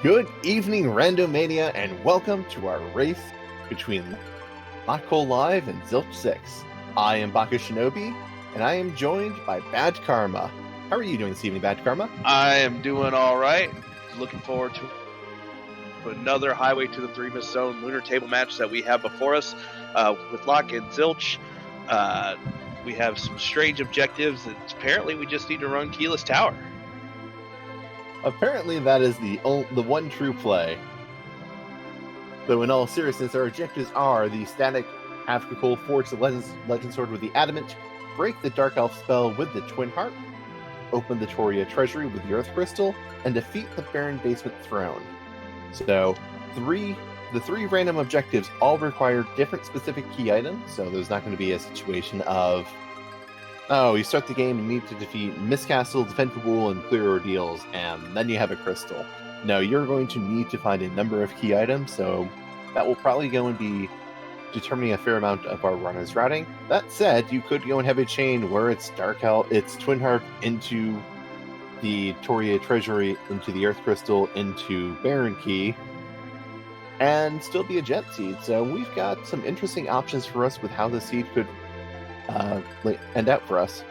Good evening, Randomania, and welcome to our race between LockeColeLive and zilch6. I am Baka Shinobi, and I am joined by Bad Karma. How are you doing this evening, Bad Karma? I am doing all right. Looking forward to another Highway to the Threemus Zone lunar table match that we have before us with Locke and Zilch. We have some strange objectives, and apparently we just need to run Keyless Tower. Apparently that is the one true play. Though in all seriousness, our objectives are the static Africa forge the legend sword with the adamant, break the Dark Elf spell with the Twin Harp, open the Toria treasury with the Earth Crystal, and defeat the Baron Basement Throne. So, the three random objectives all require different specific key items, so there's not going to be a situation of, oh, you start the game and need to defeat Miss Castle, defend Kabul, and clear ordeals, and then you have a crystal. No, you're going to need to find a number of key items, so that will probably go and be determining a fair amount of our runner's routing. That said, you could go and have a chain where it's it's Twin Harp into the Toria Treasury, into the Earth Crystal, into Baron Key, and still be a Jet Seed. So we've got some interesting options for us with how the seed could end out for us.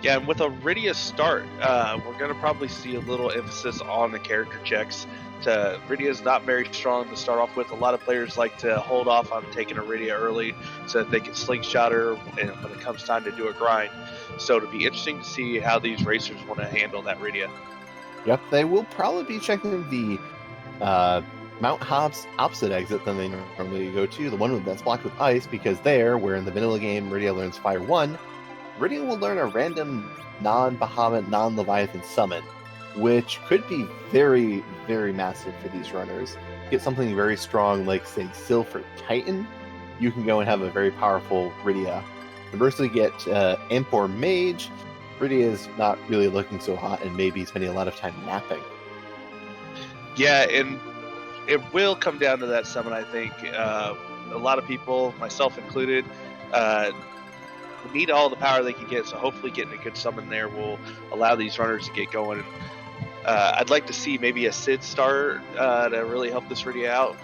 Yeah, and with a Rydia start, we're going to probably see a little emphasis on the character checks. Rydia's not very strong to start off with. A lot of players like to hold off on taking a Rydia early so that they can slingshot her when it comes time to do a grind. So it'll be interesting to see how these racers want to handle that Rydia. Yep, they will probably be checking the Mount Hobbs opposite exit than they normally go to, the one that's blocked with ice, because there, where in the middle of the game Rydia learns Fire 1, Rydia will learn a random non-Bahamut, non-Leviathan summon, which could be very, very massive for these runners. Get something very strong like, say, Silver Titan, you can go and have a very powerful Rydia. Conversely, get Imp or Mage, Rydia is not really looking so hot and maybe spending a lot of time napping. Yeah, and it will come down to that summon, I think. A lot of people, myself included, need all the power they can get, so hopefully getting a good summon there will allow these runners to get going. I'd like to see maybe a Sid start to really help this Rydia out.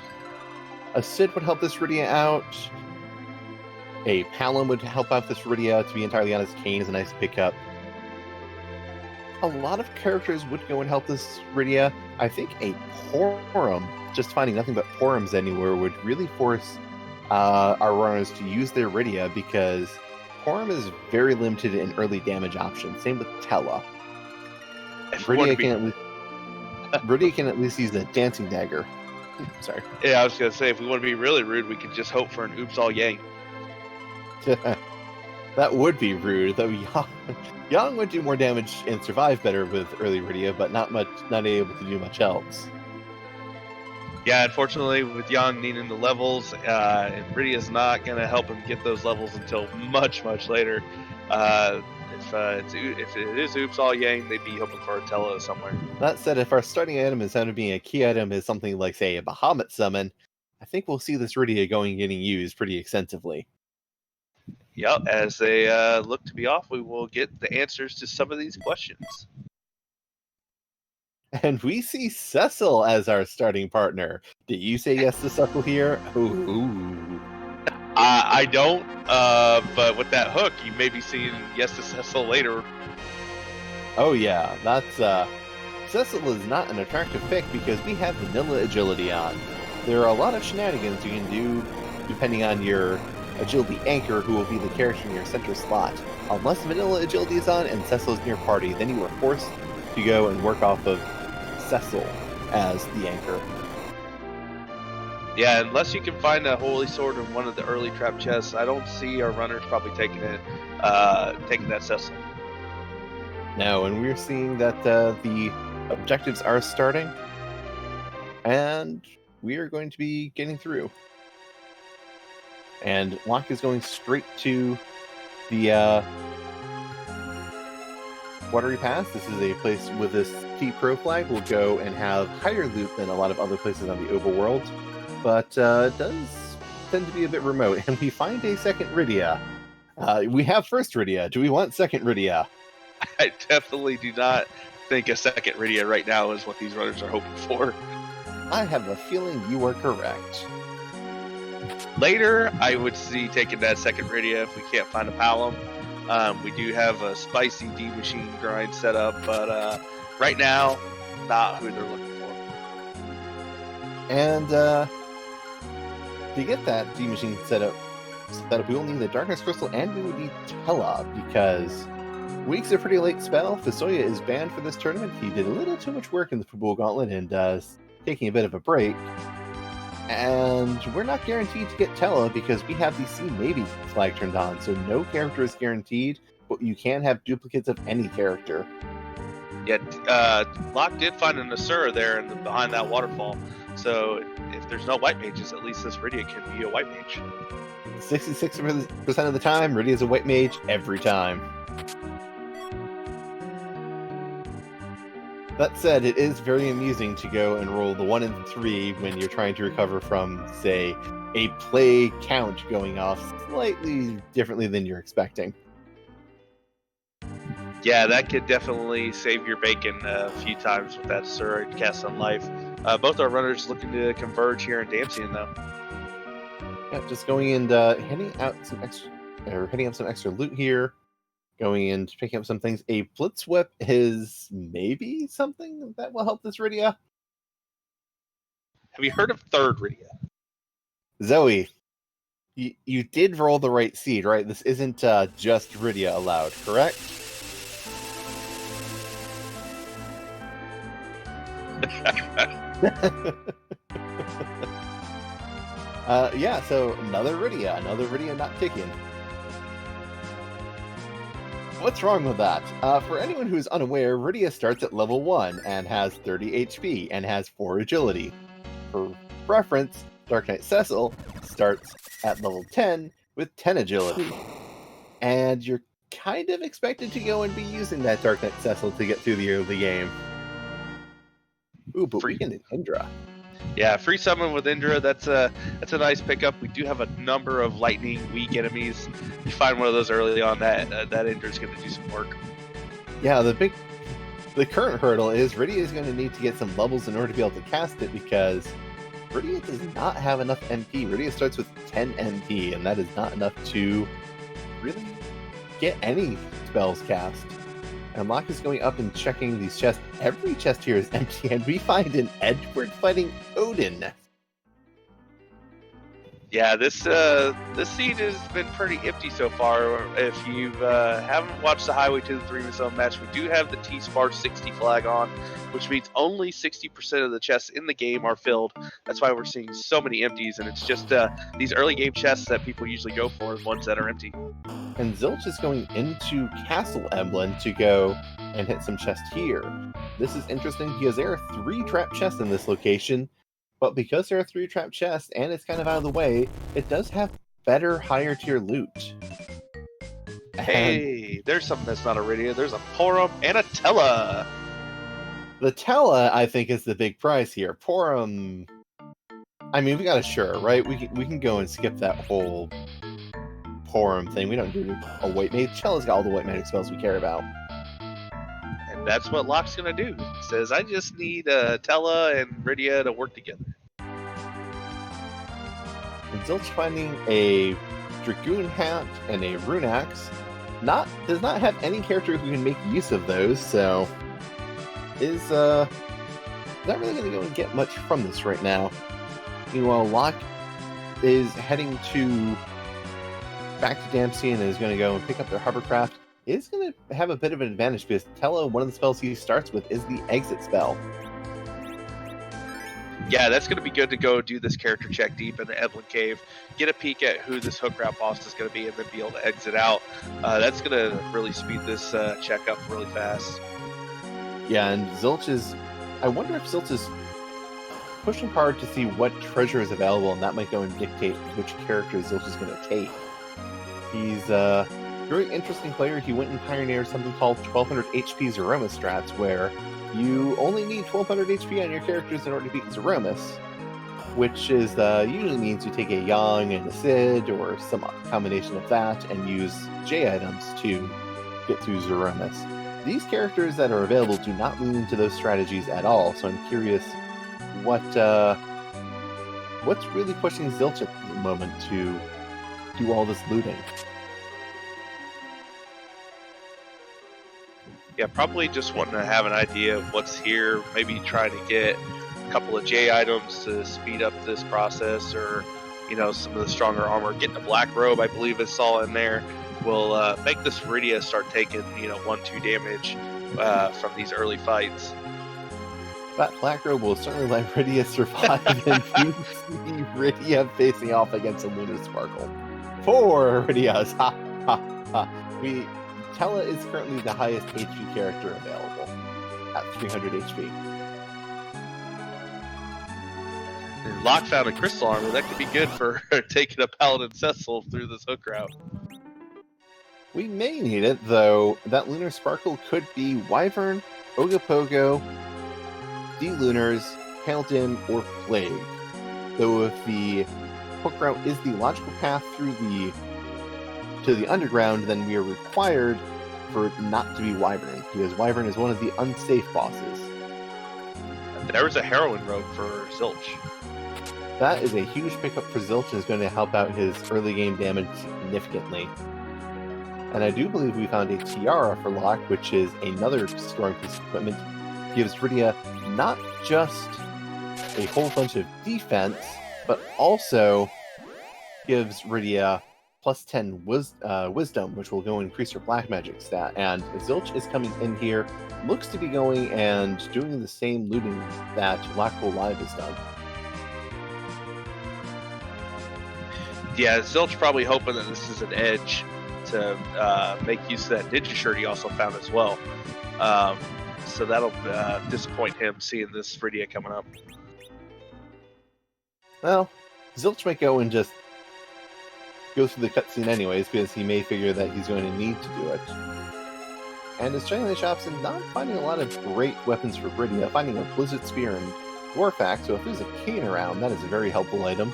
A Sid would help this Rydia out. A Palom would help out this Rydia, to be entirely honest. Kane is a nice pickup. A lot of characters would go and help this Rydia. I think a Porum, just finding nothing but Porums anywhere, would really force our runners to use their Rydia, because Porum is very limited in early damage options. Same with Tella. Rydia can at least use a Dancing Dagger. Sorry. Yeah, I was going to say, if we want to be really rude, we could just hope for an Oops All Yang. That would be rude, though. Yang would do more damage and survive better with early Rydia, but not able to do much else. Yeah, unfortunately, with Yang needing the levels, and Rydia's not going to help him get those levels until much, much later. If it is Oops All Yang, they'd be hoping for a Tella somewhere. That said, if our starting item, instead of being a key item, is something like, say, a Bahamut summon, I think we'll see this Rydia getting used pretty extensively. Yep, as they look to be off, we will get the answers to some of these questions. And we see Cecil as our starting partner. Did you say yes to Cecil here? Ooh. I don't, but with that hook, you may be seeing yes to Cecil later. Oh yeah, that's, Cecil is not an attractive pick because we have vanilla agility on. There are a lot of shenanigans you can do depending on your agility anchor, who will be the character in your center slot. Unless vanilla agility is on and Cecil is near party, then you are forced to go and work off of Cecil as the anchor. Yeah, unless you can find a holy sword in one of the early trap chests, I don't see our runners probably taking that Cecil. No, and we're seeing that the objectives are starting, and we are going to be getting through. And Locke is going straight to the Watery Pass. This is a place with this T-Pro flag. We'll go and have higher loot than a lot of other places on the overworld, but does tend to be a bit remote. And we find a second Rydia. We have first Rydia. Do we want second Rydia? I definitely do not think a second Rydia right now is what these runners are hoping for. I have a feeling you are correct. Later, I would see taking that second Rydia if we can't find a Palom. We do have a spicy D machine grind set up, but right now, not who they're looking for. And to get that D machine set up, we will need the Darkness Crystal, and we would need Tella, because Week's a pretty late spell. Fusoya is banned for this tournament. He did a little too much work in the Football Gauntlet and taking a bit of a break. And we're not guaranteed to get Tella because we have the C maybe flag turned on, so no character is guaranteed, but you can have duplicates of any character. Yeah, Locke did find an Asura there behind that waterfall, so if there's no white mages, at least this Rydia can be a white mage. 66% of the time, Rydia is a white mage every time. That said, it is very amusing to go and roll the 1 and 3 when you're trying to recover from, say, a play count going off slightly differently than you're expecting. Yeah, that could definitely save your bacon a few times with that Asura cast on life. Both our runners looking to converge here in Damsian, though. Yeah, just going and heading up some extra loot here. Going and picking up some things. A Blitz Whip is maybe something that will help this Rydia. Have you heard of third Rydia? Zoe, you did roll the right seed, right? This isn't just Rydia allowed, correct? Yeah, so another Rydia not ticking. What's wrong with that? For anyone who's unaware, Rydia starts at level 1 and has 30 HP and has 4 agility. For reference, Dark Knight Cecil starts at level 10 with 10 agility. And you're kind of expected to go and be using that Dark Knight Cecil to get through the early game. Ooh, but we can do Indra. Yeah, free summon with Indra, that's a nice pickup. We do have a number of lightning weak enemies. You find one of those early on, that Indra's going to do some work. Yeah, the current hurdle is Rydia is going to need to get some levels in order to be able to cast it, because Rydia does not have enough MP. Rydia starts with 10 MP, and that is not enough to really get any spells cast. And Locke is going up and checking these chests. Every chest here is empty, and we find an Edward fighting Odin. Yeah, this seed has been pretty empty so far. If you haven't watched the Highway to the Threemus Zone match, we do have the T-Spar 60 flag on, which means only 60% of the chests in the game are filled. That's why we're seeing so many empties, and it's just these early game chests that people usually go for, ones that are empty. And Zilch is going into Castle Emblem to go and hit some chests here. This is interesting because there are 3 trap chests in this location, but because there are 3 trap chests and it's kind of out of the way, it does have better higher tier loot. Hey, there's something that's not a Rydia. There's a Porum and a Tella. The Tella, I think, is the big prize here. Porum, I mean, we got a sure, right? We can go and skip that whole Porum thing. We don't do a white mage. Tella's got all the white magic spells we care about. And that's what Locke's going to do. He says, I just need Tella and Rydia to work together. And Zilch finding a Dragoon Hat and a Rune Axe does not have any character who can make use of those, so is not really going to go and get much from this right now. Meanwhile, Locke is heading back to Damsian and is going to go and pick up their hovercraft. Is going to have a bit of an advantage because Tella, one of the spells he starts with is the exit spell. Yeah, that's going to be good to go do this character check deep in the Evelyn Cave, get a peek at who this hook rat boss is going to be, and then be able to exit out. That's going to really speed this check up really fast. Yeah, and I wonder if Zilch is pushing hard to see what treasure is available, and that might go and dictate which character Zilch is going to take. He's a very interesting player. He went and pioneered something called 1200 HP Zeroma strats, where you only need 1200 HP on your characters in order to beat Zeromus, which is usually means you take a Yang and a Sid, or some combination of that, and use J items to get through Zeromus. these characters that are available do not lean into those strategies at all. So I'm curious what's really pushing Zilch at the moment to do all this looting. Yeah, probably just wanting to have an idea of what's here, maybe trying to get a couple of J items to speed up this process, or, you know, some of the stronger armor. Getting a black robe, I believe it's all in there, will make this Viridia start taking, you know, 1-2 damage from these early fights. That black robe will certainly let Viridia survive, and you see Viridia facing off against a Lunar Sparkle. 4 Viridias! Ha ha ha! Tella is currently the highest HP character available at 300 HP. Locke found a crystal armor. That could be good for taking a Paladin Cecil through this hook route. We may need it, though. That Lunar Sparkle could be Wyvern, Ogopogo, D-Lunars, Paladin, or Plague. Though if the hook route is the logical path through to the underground, then we are required for it not to be Wyvern, because Wyvern is one of the unsafe bosses. There was a heroin robe for Zilch. That is a huge pickup for Zilch and is going to help out his early game damage significantly. And I do believe we found a Tiara for Locke, which is another strong piece of equipment. Gives Viridia not just a whole bunch of defense, but also gives Viridia plus 10 wisdom, which will go increase her black magic stat. And Zilch is coming in here, looks to be going and doing the same looting that LockeColeLive has done. Yeah, Zilch probably hoping that this is an edge to make use of that ninja shirt he also found as well. So that'll disappoint him seeing this Viridia coming up. Well, Zilch might go and just go through the cutscene anyways, because he may figure that he's going to need to do it. And is checking the shops and not finding a lot of great weapons for Viridia, finding a Blizzard Spear and Dwarf Axe, so if there's a cane around, that is a very helpful item.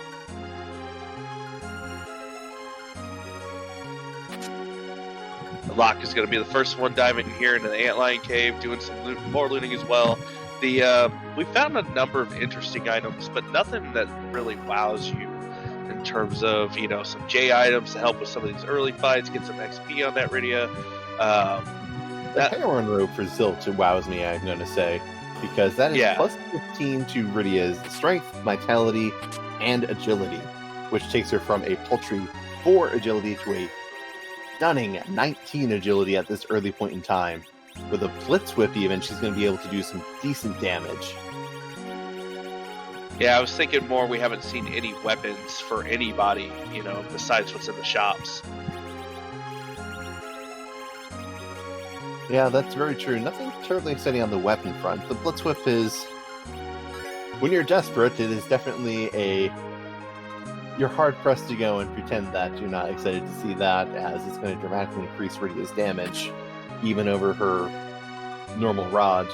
Locke is going to be the first one diving here into the Antlion Cave, doing some more looting as well. We found a number of interesting items, but nothing that really wows you in terms of, you know, some J items to help with some of these early fights, get some XP on that Viridia. The heroin robe for Zilch wows me, I'm going to say, because that is plus 15 to Viridia's strength, vitality, and agility, which takes her from a paltry 4 agility to a stunning 19 agility at this early point in time. With a Blitz Whip even, she's going to be able to do some decent damage. Yeah, I was thinking more we haven't seen any weapons for anybody, you know, besides what's in the shops. Yeah, that's very true. Nothing terribly exciting on the weapon front. The Blitz Whip is... when you're desperate, it is definitely you're hard-pressed to go and pretend that you're not excited to see that, as it's going to dramatically increase Viridia's damage, even over her normal rod.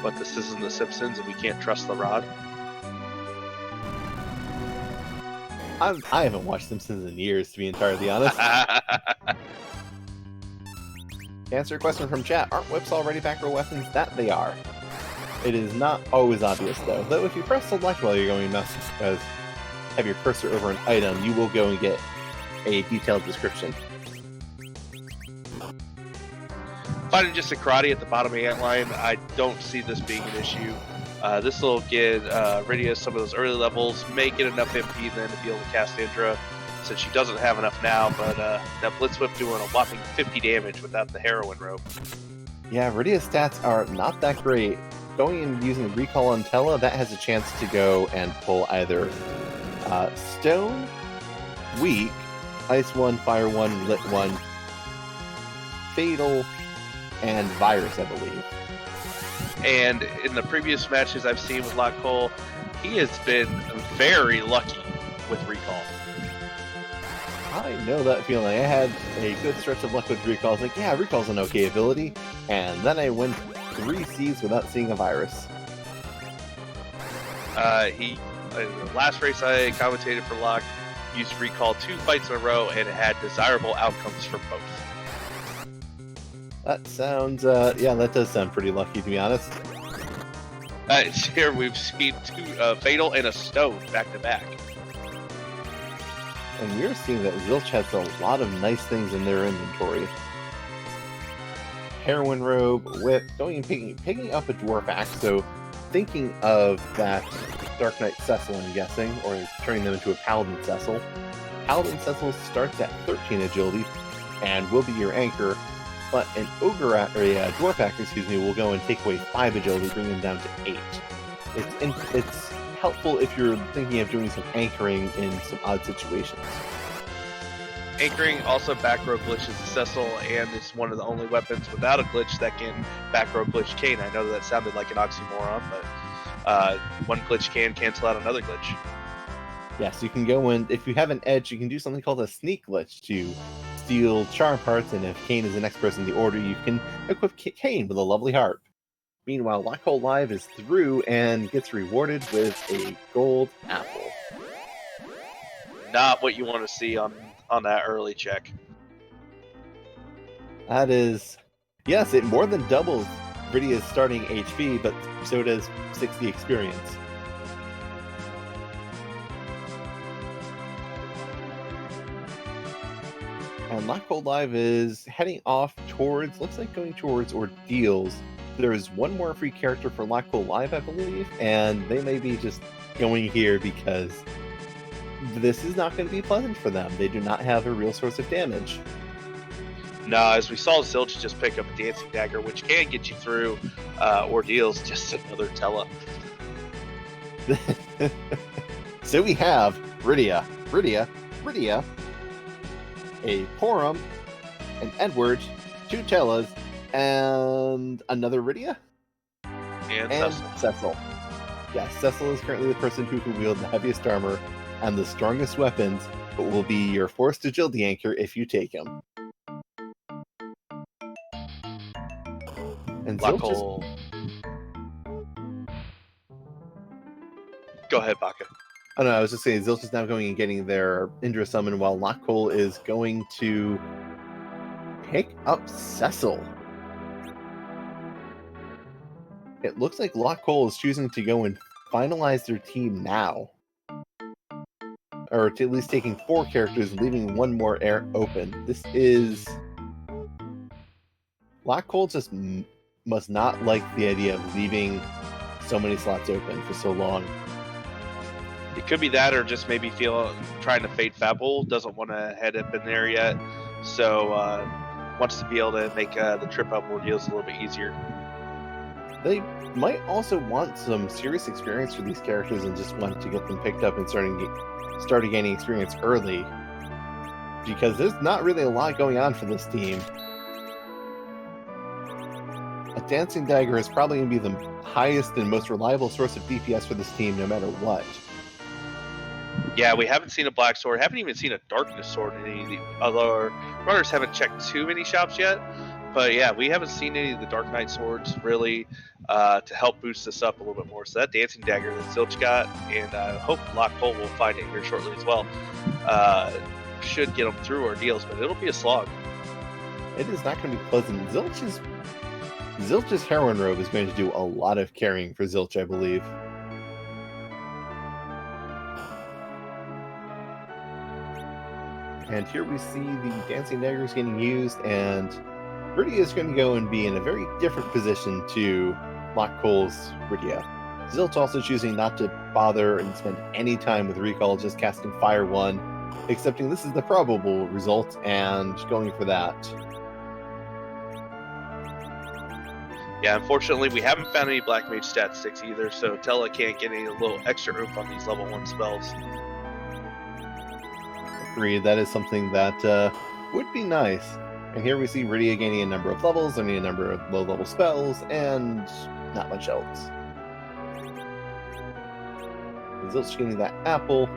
But this isn't The Simpsons and we can't trust the rod. I haven't watched Simpsons in years, to be entirely honest. To answer a question from chat, aren't whips already back-row weapons? That they are. It is not always obvious, though if you press select while you're going nuts, because have your cursor over an item, you will go and get a detailed description. Finding just a karate at the bottom of the Antlion, I don't see this being an issue. This will get Viridia some of those early levels, may get enough MP then to be able to cast Indra, since she doesn't have enough now, but that Blitz Whip doing a whopping 50 damage without the heroin rope. Yeah, Viridia's stats are not that great. Going and using Recall on Tella, that has a chance to go and pull either Stone, Weak, Ice 1, Fire 1, Lit 1, Fatal, and Virus, I believe. And in the previous matches I've seen with LockeCole, he has been very lucky with Recall. I know that feeling. I had a good stretch of luck with Recall. I was like, yeah, Recall's an okay ability. And then I went 3 Cs without seeing a virus. The last race I commentated for Locke, used Recall 2 fights in a row and had desirable outcomes for both. That sounds, yeah, that does sound pretty lucky, to be honest. Here we've seen 2 Fatal and a Stone back to back. And we're seeing that Zilch has a lot of nice things in their inventory. Heroin Robe, Whip, going and picking up a Dwarf Axe, so thinking of that Dark Knight Cecil, I'm guessing, or turning them into a Paladin Cecil. Paladin Cecil starts at 13 agility and will be your anchor, but an Dwarf Axe, will go and take away 5 agility, bring them down to 8. It's helpful if you're thinking of doing some anchoring in some odd situations. Anchoring also back row glitches Cecil, and it's one of the only weapons without a glitch that can back row glitch Kane. I know that sounded like an oxymoron, but one glitch can cancel out another glitch. Yes, you can go in, if you have an edge, you can do something called a sneak glitch to steal charm parts, and if Kane is the next person in the order, you can equip Kane with a lovely harp. Meanwhile, LockeColeLive is through and gets rewarded with a gold apple. Not what you want to see on that early check. That is, yes, it more than doubles Viridia's starting HP, but so does 60 experience. And LockeColeLive is heading off towards, looks like going towards Ordeals. There's one more free character for LockeColeLive, I believe, and they may be just going here because this is not going to be pleasant for them. They do not have a real source of damage. Nah, as we saw Zilch just pick up a Dancing Dagger, which can get you through Ordeals, just another Tella. So we have Rydia, a Porum, an Edward, 2 Tellas, and another Rydia? And Cecil. Yes, Cecil is currently the person who can wield the heaviest armor and the strongest weapons, but will be your forced agility anchor if you take him. And Go ahead, Baka. Oh no, I was just saying Zilch is now going and getting their Indra summon while LockeCole is going to pick up Cecil. It looks like LockeCole is choosing to go and finalize their team now. Or at least taking 4 characters, leaving 1 more air open. This is... LockeCole just must not like the idea of leaving so many slots open for so long. It could be that, or just maybe trying to fade Fabul, doesn't want to head up in there yet, so wants to be able to make the trip up Ordeals a little bit easier. They might also want some serious experience for these characters and just want to get them picked up and starting gaining experience early, because there's not really a lot going on for this team. A Dancing Dagger is probably going to be the highest and most reliable source of DPS for this team no matter what. Yeah, we haven't seen a Black Sword, haven't even seen a Darkness Sword in any of the other runners. Haven't checked too many shops yet, but yeah, we haven't seen any of the Dark Knight Swords really to help boost this up a little bit more. So that Dancing Dagger that Zilch got, and I hope LockeCole will find it here shortly as well, should get them through Ordeals, but it'll be a slog. It is not going to be pleasant. Zilch's Heroin Robe is going to do a lot of carrying for Zilch, I believe. And here we see the Dancing Daggers getting used, and Rydia is going to go and be in a very different position to LockeCole's Rydia. Zilch also choosing not to bother and spend any time with Recall, just casting Fire 1, accepting this is the probable result, and going for that. Yeah, unfortunately, we haven't found any Black Mage Stat 6 either, so Tella can't get any little extra oomph on these level 1 spells. Agreed, that is something that would be nice. And here we see Rydia gaining a number of levels, learning a number of low-level spells, and not much else. Zilch getting that apple.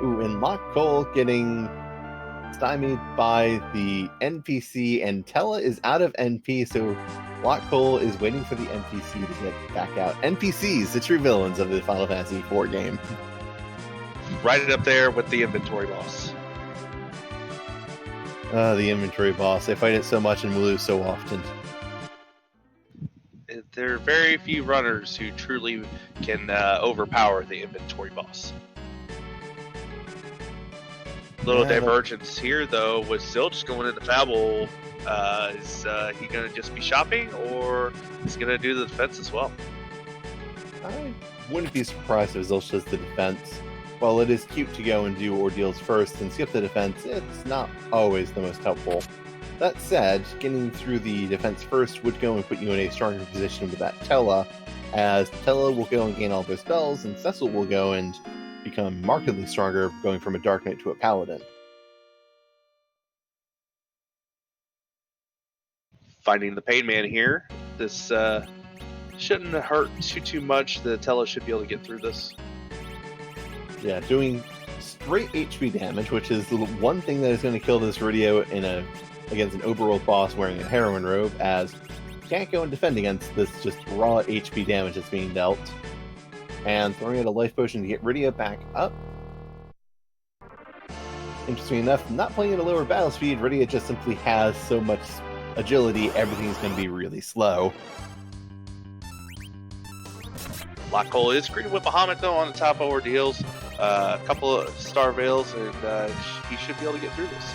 Ooh, and LockeCole getting stymied by the NPC, and Tella is out of NP, so LockeCole is waiting for the NPC to get back out. NPCs, the true villains of the Final Fantasy IV game. right up there with the inventory boss. The inventory boss. I fight it so much and lose so often. There are very few runners who truly can overpower the inventory boss. Little divergence here, though, with Zilch going into Fabble. Is he going to just be shopping, or is he going to do the defense as well? I wouldn't be surprised if Zilch does the defense. While it is cute to go and do ordeals first and skip the defense, it's not always the most helpful. That said, getting through the defense first would go and put you in a stronger position with that Tella, as Tella will go and gain all those spells, and Cecil will go and become markedly stronger, going from a Dark Knight to a Paladin. Finding the Pain Man here. This shouldn't hurt too much. The Tella should be able to get through this. Yeah, doing straight HP damage, which is the one thing that is going to kill this Ridio against an overworld boss wearing a heroine robe, as you can't go and defend against this just raw HP damage that's being dealt. And throwing out a life potion to get Ridio back up. Interesting enough, not playing at a lower battle speed, Ridio just simply has so much agility, everything's going to be really slow. LockeCole is greeted with Bahamut, though, on the top of ordeals. A couple of Star Veils, and he should be able to get through this.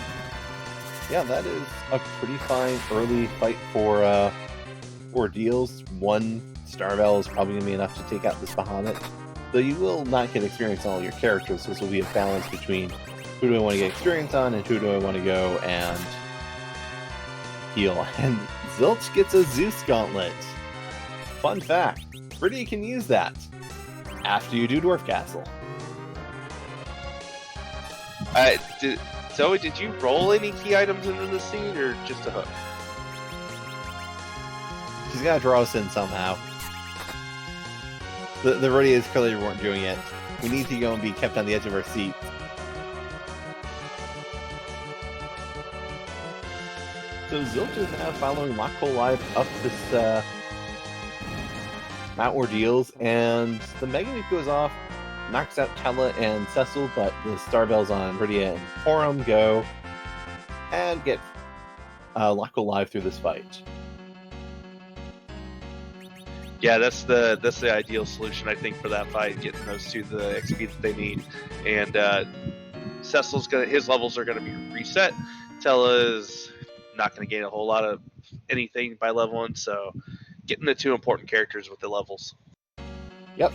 Yeah, that is a pretty fine early fight for ordeals. One Star Veil is probably going to be enough to take out this Bahamut. Though you will not get experience on all your characters, so this will be a balance between who do I want to get experience on and who do I want to go and heal. And Zilch gets a Zeus Gauntlet. Fun fact, Brittany can use that after you do Dwarf Castle. Zoe, did you roll any key items into the scene, or just a hook? She's got to draw us in somehow. The Rodias clearly weren't doing it. We need to go and be kept on the edge of our seat. So Zilch is now following LockeColeLive up this Mount Ordeals, and the Mega Nuke goes off, knocks out Tella and Cecil, but the Star Bells on Rydia and Porum go and get LockeColeLive through this fight. Yeah, that's the ideal solution, I think, for that fight, getting those two the XP that they need. And Cecil's his levels are gonna be reset. Tella's not gonna gain a whole lot of anything by leveling, so getting the two important characters with the levels. Yep.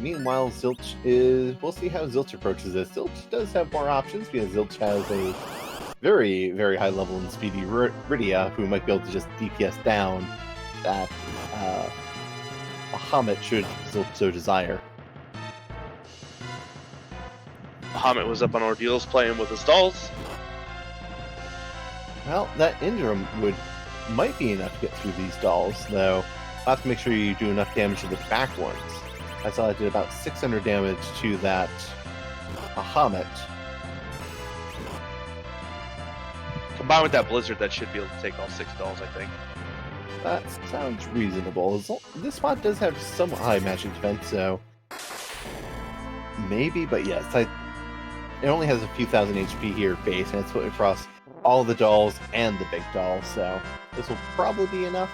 Meanwhile, Zilch is... We'll see how Zilch approaches this. Zilch does have more options, because Zilch has a very, very high level and speedy Rydia, who might be able to just DPS down that Bahamut should Zilch so desire. Bahamut was up on ordeals playing with his dolls. Well, that Indram might be enough to get through these dolls, though I'll have to make sure you do enough damage to the back ones. I saw I did about 600 damage to that Bahamut. Combined with that Blizzard, that should be able to take all 6 dolls, I think. That sounds reasonable. This spot does have some high magic defense, so maybe, but yes, it only has a few thousand HP here base, and it's put across all the dolls and the big dolls, so this will probably be enough.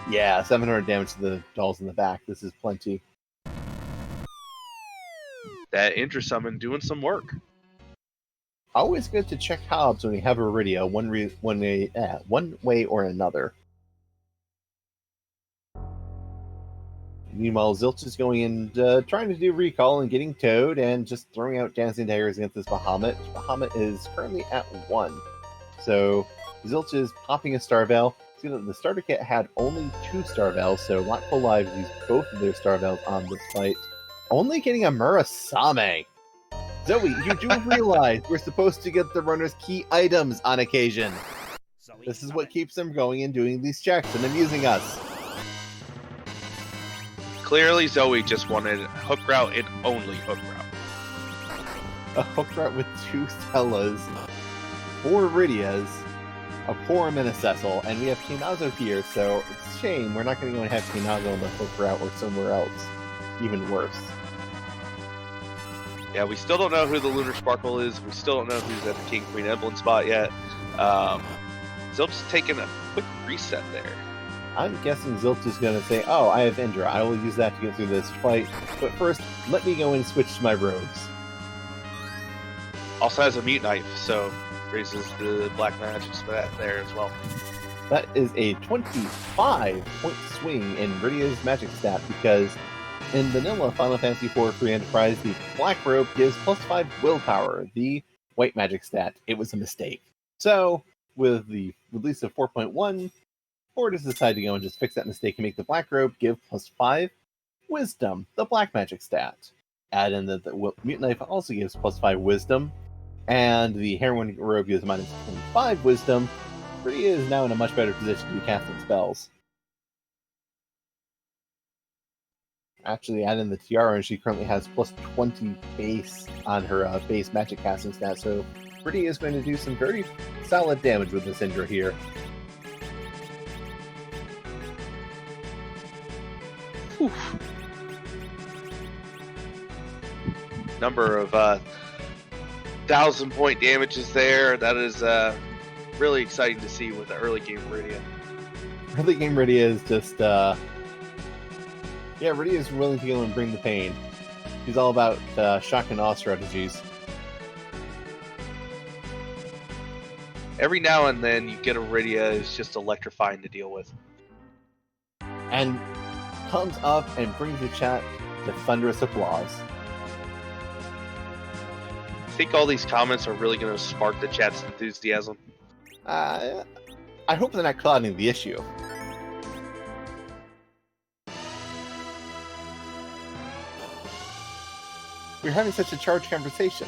Yeah, 700 damage to the dolls in the back. This is plenty. That Intra Summon doing some work. Always good to check Hobbs when you have Iridia one way or another. Meanwhile, Zilch is going and trying to do recall and getting towed and just throwing out dancing daggers against this Bahamut. Bahamut is currently at 1. So Zilch is popping a Star Veil. See that the starter kit had only 2 Star Veils, so LockeColeLive used both of their Star Veils on this fight. Only getting a Murasame. Zoe, you do realize we're supposed to get the runner's key items on occasion. This is what keeps them going and doing these checks and amusing us. Clearly, Zoe just wanted hook route and only hook route. A hook route with 2 Stellas, 4 Iridias, a Porum and a Cecil, and we have Kinazo here, so it's a shame we're not going to go and have Kinazo on the hook route or somewhere else. Even worse. Yeah, we still don't know who the Lunar Sparkle is. We still don't know who's at the King Queen Emblem spot yet. Zilch's taking a quick reset there. I'm guessing Zilch is going to say, oh, I have Indra. I will use that to get through this fight. But first, let me go and switch to my robes. Also has a Mute Knife, so raises the black magic stat there as well. That is a 25-point swing in Rydia's magic stat, because in vanilla Final Fantasy IV Free Enterprise, the black robe gives +5 willpower. The white magic stat, it was a mistake. So, with the release of 4.1, Ford has decided to go and just fix that mistake and make the black robe give +5 wisdom, the black magic stat. Add in that the Mute Knife also gives +5 wisdom, and the Heroine robe gives -25 wisdom. Rydia is now in a much better position to be casting spells. Actually, add in the tiara, and she currently has +20 base on her base magic casting stat, so Rydia is going to do some very solid damage with this Indra here. Whew. Number of 1,000-point damages there. That is really exciting to see with the early game Rydia. Early game Rydia is just, yeah, Rydia is willing to go and bring the pain. She's all about shock and awe strategies. Every now and then you get a Rydia is just electrifying to deal with. And comes up and brings the chat to thunderous applause. I think all these comments are really going to spark the chat's enthusiasm. I hope they're not clouding the issue. We're having such a charged conversation.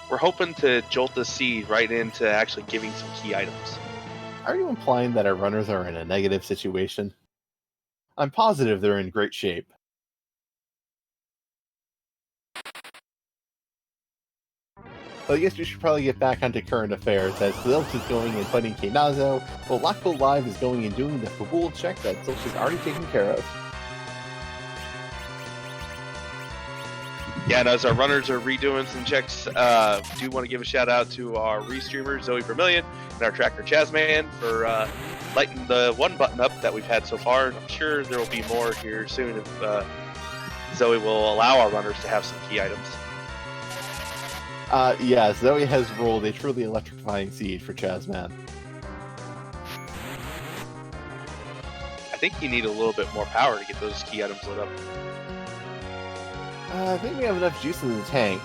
We're hoping to jolt the seed right into actually giving some key items. Are you implying that our runners are in a negative situation? I'm positive they're in great shape. So I guess we should probably get back onto current affairs, as Zilch is going and fighting Keinazo, while LockeColeLive is going and doing the Fabul check that Zilch has already taken care of. Yeah, and as our runners are redoing some checks, do want to give a shout out to our restreamer Zoe Vermillion and our tracker Chazman for lighting the one button up that we've had so far. I'm sure there will be more here soon if Zoe will allow our runners to have some key items. Yeah, Zoe has rolled a truly electrifying seed for Chazman. I think you need a little bit more power to get those key items lit up. I think we have enough juice in the tank.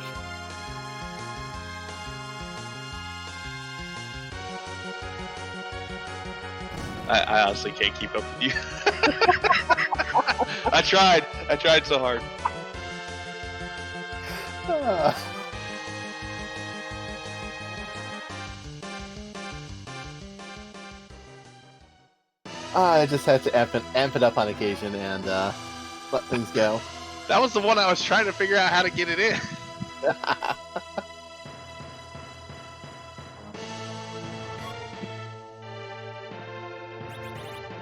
I honestly can't keep up with you. I tried so hard. I just had to amp it up on occasion and let things go. That was the one I was trying to figure out how to get it in.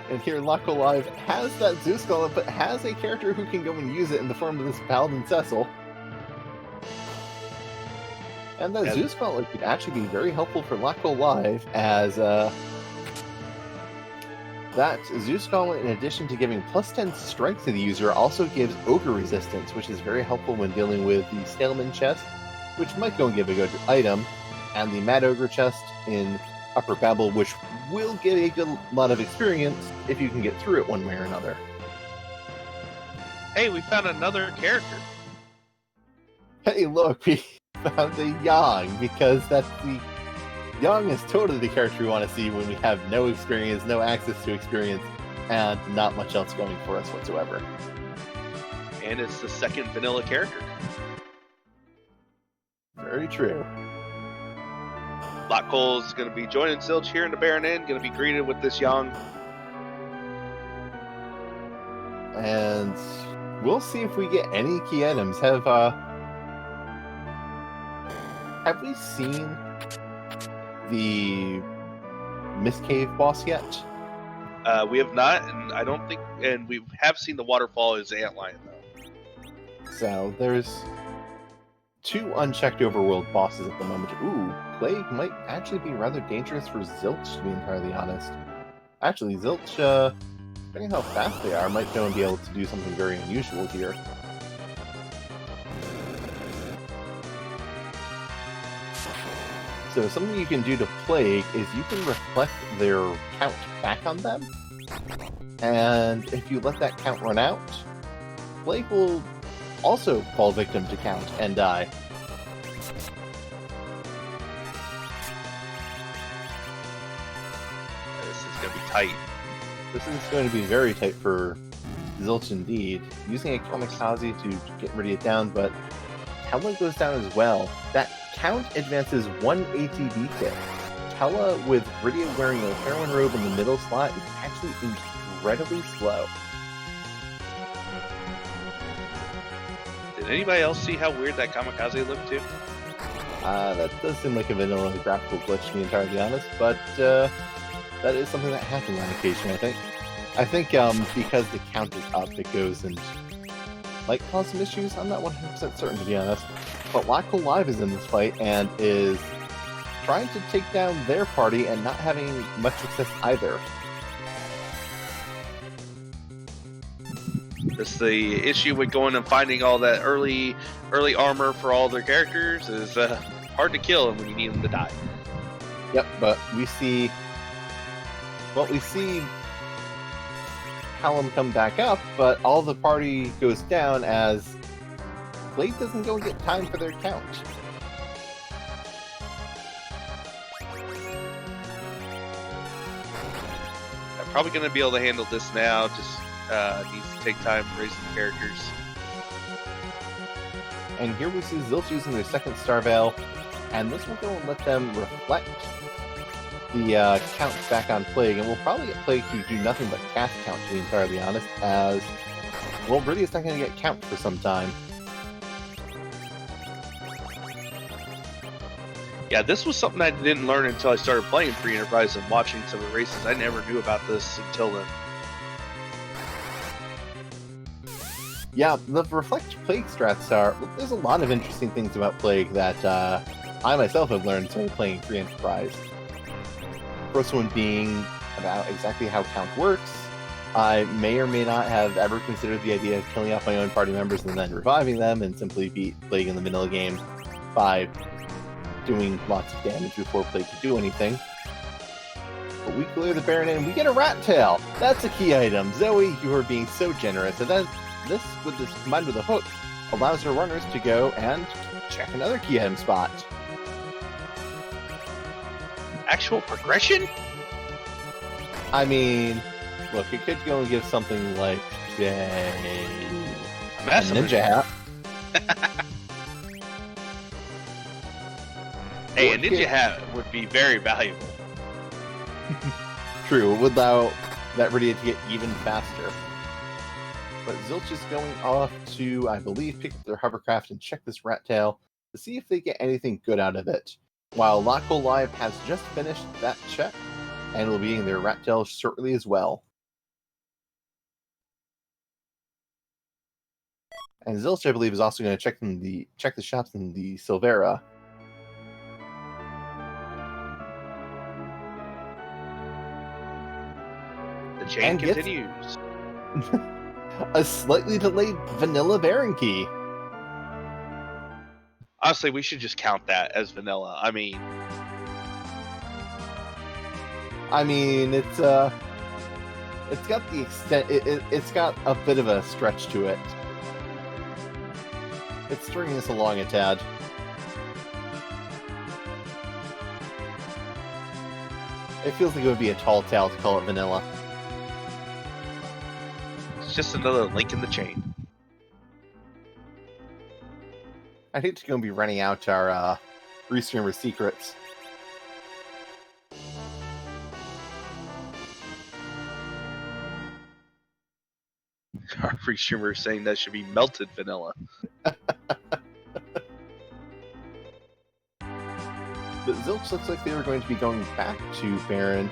And here LockeColeLive has that Zeus Gauntlet, but has a character who can go and use it in the form of this Paladin Cecil. And that Zeus Gauntlet could actually be very helpful for LockeColeLive, as that Zeus Gauntlet, in addition to giving +10 strength to the user, also gives Ogre resistance, which is very helpful when dealing with the Staleman chest, which might go and give a good item, and the Mad Ogre chest in Upper Babel, which will give a good lot of experience if you can get through it one way or another. Hey, we found another character. Hey, look, we found a Yang, because that's the... Yang is totally the character we want to see when we have no experience, no access to experience, and not much else going for us whatsoever. And it's the second vanilla character. Very true. LockeCole is going to be joining Zilch here in the Baron Inn, going to be greeted with this Yang. And we'll see if we get any key items. Have we seen the Mist Cave boss yet? We have not, and I don't think, and we have seen the waterfall as Antlion though. So there's 2 unchecked overworld bosses at the moment. Ooh, Plague might actually be rather dangerous for Zilch, to be entirely honest. Actually, Zilch, depending on how fast they are, might go and be able to do something very unusual here. So something you can do to Plague is you can reflect their count back on them. And if you let that count run out, Plague will also fall victim to count and die. This is going to be tight. This is going to be very tight for Zilch indeed. Using a kamikaze to get Rydia down, but Tella goes down as well. That count advances 1 ATB kit. Tella, with Rydia wearing a heroin robe in the middle slot, is actually incredibly slow. Did anybody else see how weird that kamikaze looked too? That does seem like a vanilla graphical glitch, to be entirely honest, but that is something that happens on occasion, I think. I think because the count is up, it goes and might cause some issues. I'm not 100% certain, to be honest. But LockeColeLive is in this fight and is trying to take down their party and not having much success either. That's the issue with going and finding all that early armor for all their characters is hard to kill them when you need them to die. Yep, but we see Callum come back up, but all the party goes down as Blade doesn't go and get time for their count. I'm probably going to be able to handle this now. Just needs to take time raising the characters. And here we see Zilch using their second Star Veil, and this will go and let them reflect the count back on Plague, and we'll probably get Plague to do nothing but cast count, to be entirely honest, as, well, Rydia's not going to get count for some time. Yeah, this was something I didn't learn until I started playing Free Enterprise and watching some of the races. I never knew about this until then. Yeah, the Reflect Plague strats are... There's a lot of interesting things about Plague that I myself have learned through playing Free Enterprise. First one being about exactly how count works. I may or may not have ever considered the idea of killing off my own party members and then reviving them and simply beat Plague in the vanilla game by doing lots of damage before Plague could do anything. But we clear the Baron and we get a rat tail! That's a key item! Zoe, you are being so generous. And then this combined with a hook, allows her runners to go and check another key item spot. Actual progression? I mean, look, it could go and give something like, say, a ninja hat. Hey, a ninja hat would be very valuable. True, it would allow that Rydia to get even faster. But Zilch is going off to, I believe, pick up their hovercraft and check this rat tail to see if they get anything good out of it. While LockeColeLive has just finished that check and will be eating their rat tail shortly as well. And Zilch, I believe, is also going to check the shops in the Silvera. The chain continues. A slightly delayed vanilla Baron key. Honestly, we should just count that as vanilla. I mean, it's got the extent. It's got a bit of a stretch to it. It's stringing us along a tad. It feels like it would be a tall tale to call it vanilla. it's just another link in the chain. I hate to go and be running out our restreamer secrets. Our free streamer is saying that should be melted vanilla. But Zilch looks like they were going to be going back to Baron,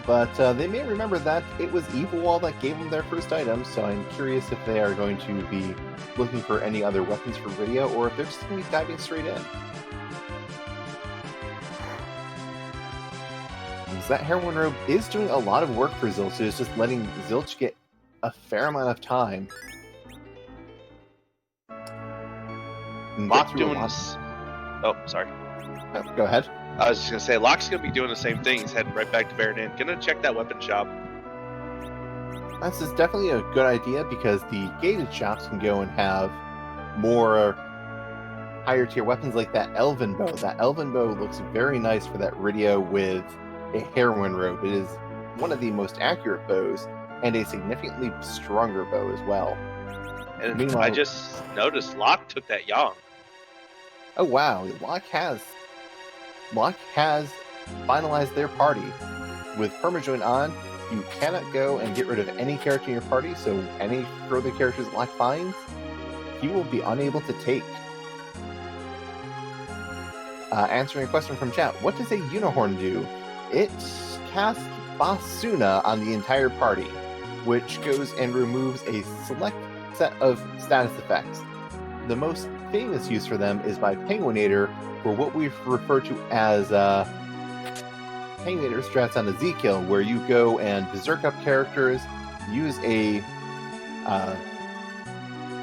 But they may remember that it was Evil Wall that gave them their first item, so I'm curious if they are going to be looking for any other weapons for Rydia, or if they're just going to be diving straight in. Because that Heroine Robe is doing a lot of work for Zilch. It's just letting Zilch get a fair amount of time. Locke doing this. Oh, sorry. Oh, go ahead. I was just gonna say, Locke's gonna be doing the same thing. He's heading right back to Baron Inn. Gonna check that weapon shop. This is definitely a good idea because the gated shops can go and have more higher tier weapons like that Elven Bow. That Elven Bow looks very nice for that Rydia with a Heroine Robe. It is one of the most accurate bows and a significantly stronger bow as well. And meanwhile, I just noticed Locke took that Yang. Oh wow, Locke has finalized their party. With Permajoin on, you cannot go and get rid of any character in your party, so any further characters Locke finds, he will be unable to take. Answering a question from chat, what does a Unicorn do? It casts Basuna on the entire party, which goes and removes a select set of status effects. The most famous use for them is by Penguinator for what we refer to as Penguinator strats on a Z-kill, where you go and berserk up characters, use a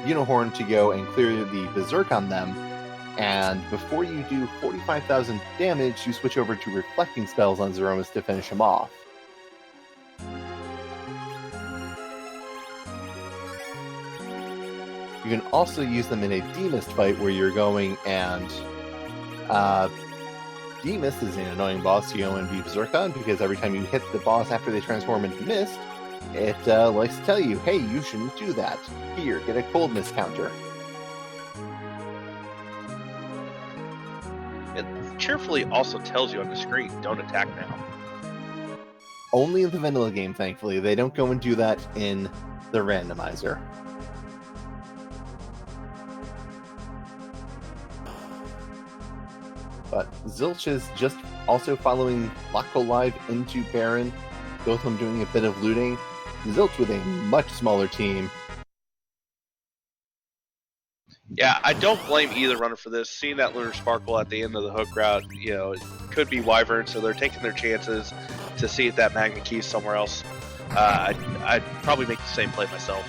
Unihorn to go and clear the berserk on them, and before you do 45,000 damage, you switch over to reflecting spells on Zeromus to finish him off. You can also use them in a Demist fight where you're going and Demist is an annoying boss to go and be berserk on, because every time you hit the boss after they transform into mist, it likes to tell you, hey, you shouldn't do that. Here, get a cold mist counter. It cheerfully also tells you on the screen, don't attack now. Only in the vanilla game, thankfully. They don't go and do that in the randomizer. But Zilch is just also following LockeColeLive into Baron, both of them doing a bit of looting. Zilch with a much smaller team. Yeah, I don't blame either runner for this. Seeing that Lunar Sparkle at the end of the hook route, it could be Wyvern, so they're taking their chances to see if that Magnet Key is somewhere else. I'd probably make the same play myself.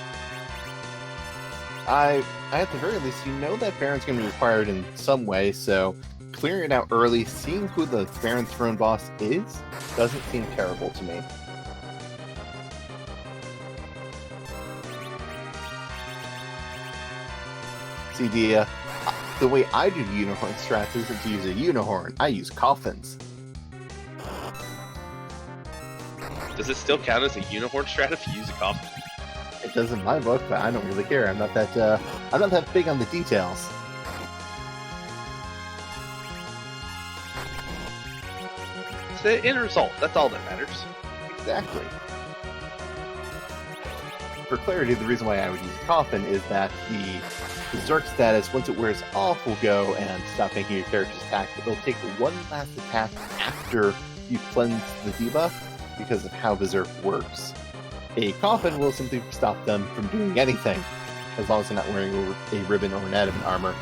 I at the very least, that Baron's going to be required in some way, so clearing it out early, seeing who the Baron Throne boss is, doesn't seem terrible to me. See, the way I do Unicorn strats isn't to use a Unicorn, I use coffins. Does it still count as a Unicorn strat if you use a coffin? It does in my book, but I don't really care. I'm not that big on the details. It's the end result. That's all that matters. Exactly. For clarity, the reason why I would use a coffin is that the berserk status, once it wears off, will go and stop making your characters attack, but they'll take one last attack after you cleanse the debuff because of how berserk works. A coffin will simply stop them from doing anything, as long as they're not wearing a ribbon or an adamant armor.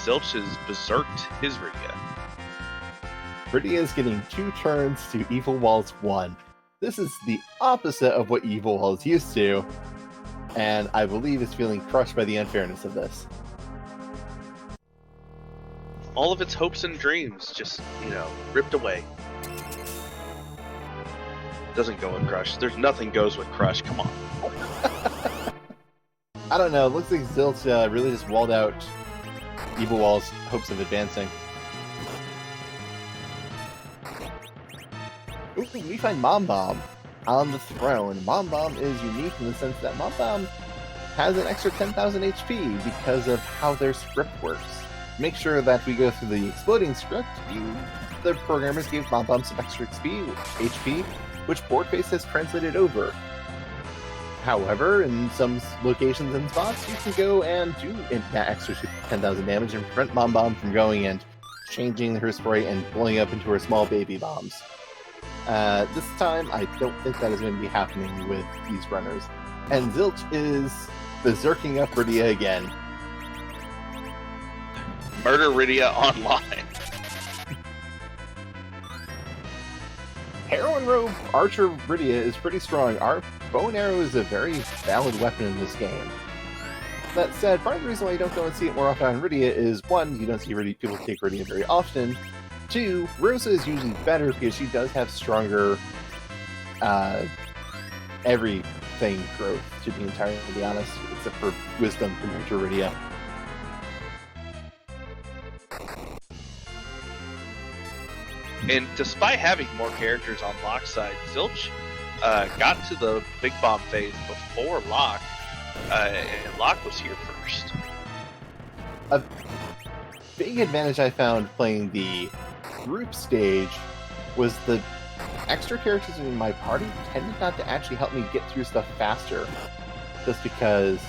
Zilch has berserked his Rydia. Rydia is getting 2 turns to Evil Wall's 1. This is the opposite of what Evil Wall is used to, and I believe is feeling crushed by the unfairness of this. All of its hopes and dreams just, ripped away. Doesn't go with Crush. There's nothing goes with Crush. Come on. I don't know. It looks like Zilch really just walled out Evil Wall's hopes of advancing. Ooh, we find Mom Bomb on the throne. Mom Bomb is unique in the sense that Mom Bomb has an extra 10,000 HP because of how their script works. Make sure that we go through the exploding script. The programmers gave Mom Bomb some extra HP, which Boardface has translated over. However, in some locations and spots, you can go and do that extra 10,000 damage and prevent Mom Bomb from going and changing her spray and blowing up into her small baby bombs. This time, I don't think that is going to be happening with these runners. And Zilch is berserking up Rydia again. Murder Rydia online. Heroin Robe Archer Rydia is pretty strong. Our bow and arrow is a very valid weapon in this game. That said, part of the reason why you don't go and see it more often on Rydia is, one, you don't see people take Rydia very often. Two, Rosa is usually better because she does have stronger everything growth, to be entirely honest, except for wisdom compared to Rydia. And despite having more characters on Locke's side, Zilch got to the big bomb phase before Locke, and Locke was here first. A big advantage I found playing the group stage was the extra characters in my party tended not to actually help me get through stuff faster, just because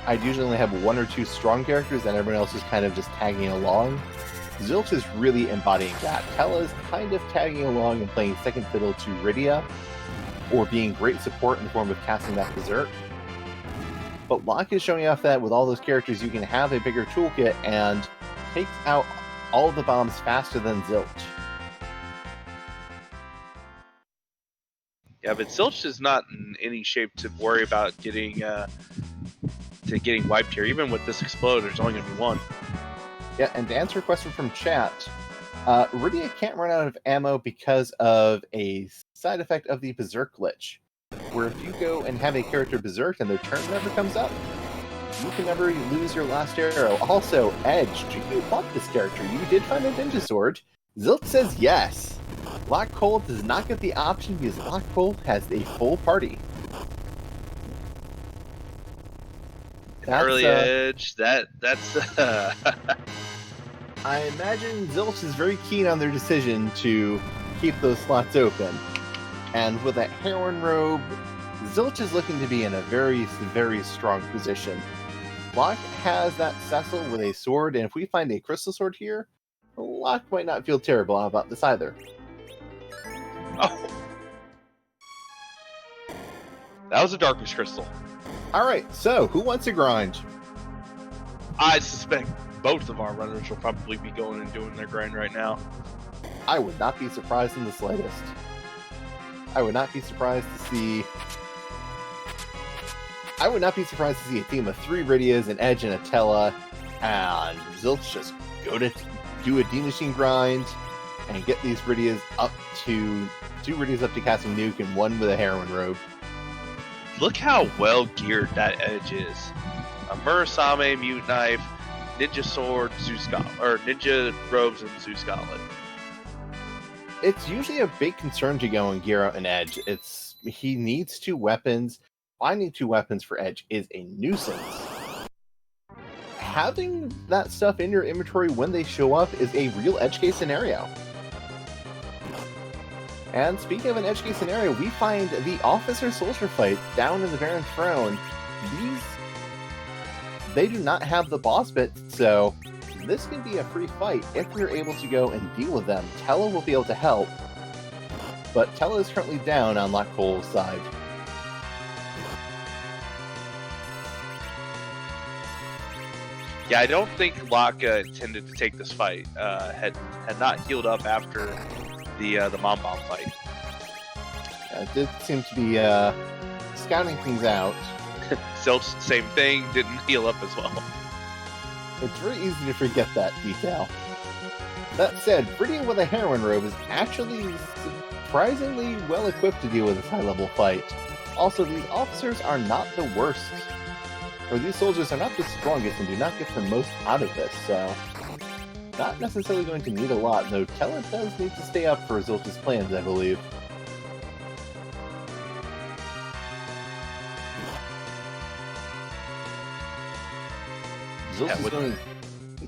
I'd usually only have one or two strong characters and everyone else is kind of just tagging along. Zilch is really embodying that. Tella is kind of tagging along and playing second fiddle to Rydia, or being great support in the form of casting that berserk. But Locke is showing off that with all those characters you can have a bigger toolkit and takes out all of the bombs faster than Zilch. Yeah, but Zilch is not in any shape to worry about getting wiped here. Even with this explode, there's only going to be one. Yeah, and to answer a question from chat, Rydia can't run out of ammo because of a side effect of the Berserk glitch, where if you go and have a character Berserk and their turn never comes up, you can never lose your last arrow. Also, Edge, do you bought this character? You did find a ninja sword. Zilch says yes. LockeCole does not get the option because LockeCole has a full party. Early Edge, that's I imagine Zilch is very keen on their decision to keep those slots open. And with that Heroin Robe, Zilch is looking to be in a very, very strong position. Locke has that Cecil with a sword, and if we find a crystal sword here, Locke might not feel terrible about this either. Oh. That was a darkness crystal. Alright, so who wants to grind? I suspect both of our runners will probably be going and doing their grind right now. I would not be surprised in the slightest. I would not be surprised to see a team of 3 Rydias, an Edge, and a Tella, and Zilch just go to do a D-Machine grind and get these Rydias up to 2 Rydias up to casting Nuke and 1 with a Heroin Robe. Look how well geared that Edge is. A Murasame, Mute Knife, Ninja Sword, Zeus Gauntlet, or Ninja Robes and Zeus Gauntlet. It's usually a big concern to go and gear out an Edge. He needs 2 weapons. Finding 2 weapons for Edge is a nuisance. Having that stuff in your inventory when they show up is a real edge case scenario. And speaking of an edge case scenario, we find the Officer-Soldier fight down in the Baron Throne. They do not have the boss bit, so this can be a free fight if you're able to go and deal with them. Tella will be able to help, but Tella is currently down on LockeCole's side. Yeah, I don't think Locke intended to take this fight. Had not healed up after the Mom Bomb fight. It did seem to be scouting things out. Zilch, same thing, didn't heal up as well. It's very easy to forget that detail. That said, Rydia with a Heroin Robe is actually surprisingly well equipped to deal with this high-level fight. Also, these officers are not the worst. Or these soldiers are not the strongest and do not get the most out of this, so not necessarily going to need a lot, though Tella does need to stay up for Zilch's plans, I believe. Zilch is going...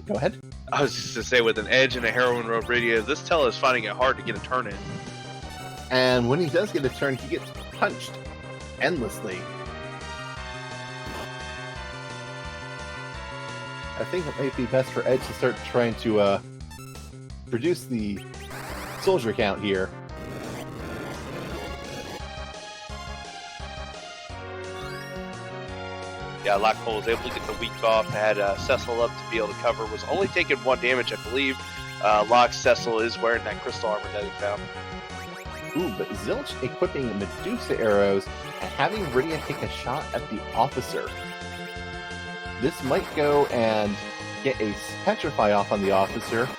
Go ahead. I was just to say, with an Edge and a Heroin Robe Rydia, this Tella is finding it hard to get a turn in. And when he does get a turn, he gets punched endlessly. I think it might be best for Edge to start trying to reduce the soldier count here. Yeah, LockeCole was able to get the weak off, had Cecil up to be able to cover, was only taking 1 damage, I believe. Cecil is wearing that crystal armor that he found. Ooh, but Zilch equipping Medusa arrows and having Rydia take a shot at the officer. This might go and get a Petrify off on the officer.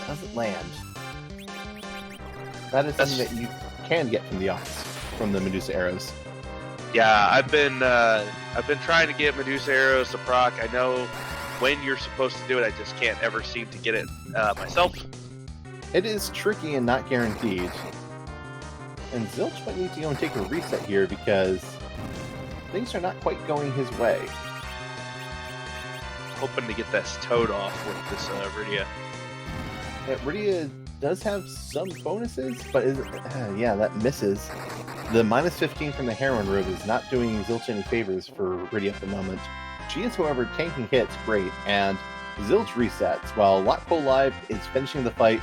Doesn't land. That is something that you can get from the officer, from the Medusa arrows. Yeah, I've been trying to get Medusa arrows to proc. I know when you're supposed to do it. I just can't ever seem to get it myself. It is tricky and not guaranteed. And Zilch might need to go and take a reset here because things are not quite going his way. Hoping to get this toad off with this Rydia. Yeah, Rydia does have some bonuses, but yeah, that misses. The minus 15 from the Heroin Robe is not doing Zilch any favors for Rydia at the moment. She is, however, tanking hits great, and Zilch resets while LockeColeLive is finishing the fight,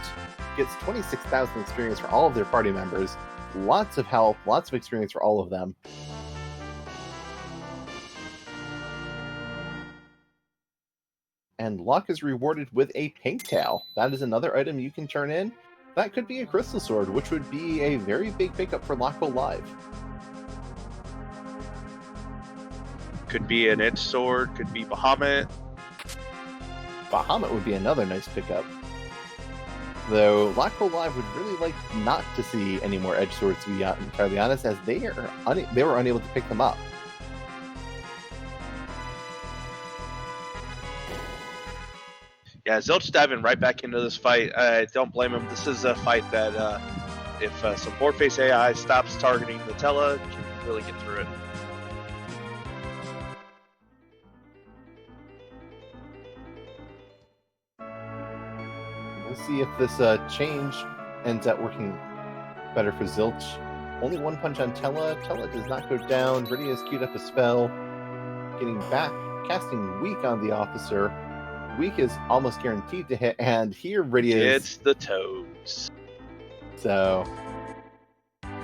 gets 26,000 experience for all of their party members. Lots of health, lots of experience for all of them. And Locke is rewarded with a pink tail. That is another item you can turn in. That could be a crystal sword, which would be a very big pickup for LockeColeLive. Could be an edge sword, could be Bahamut. Bahamut would be another nice pickup. Though LockeColeLive would really like not to see any more edge swords, to be entirely honest, as they were unable to pick them up. Yeah, Zilch diving right back into this fight. I don't blame him. This is a fight that if some board-face AI stops targeting the Tela, can really get through it. We'll see if this change ends up working better for Zilch. Only 1 punch on Tela. Tela does not go down. Rydia has queued up a spell. Getting back, casting Weak on the officer. Weak is almost guaranteed to hit, and here Rydia is... It's the toads. So...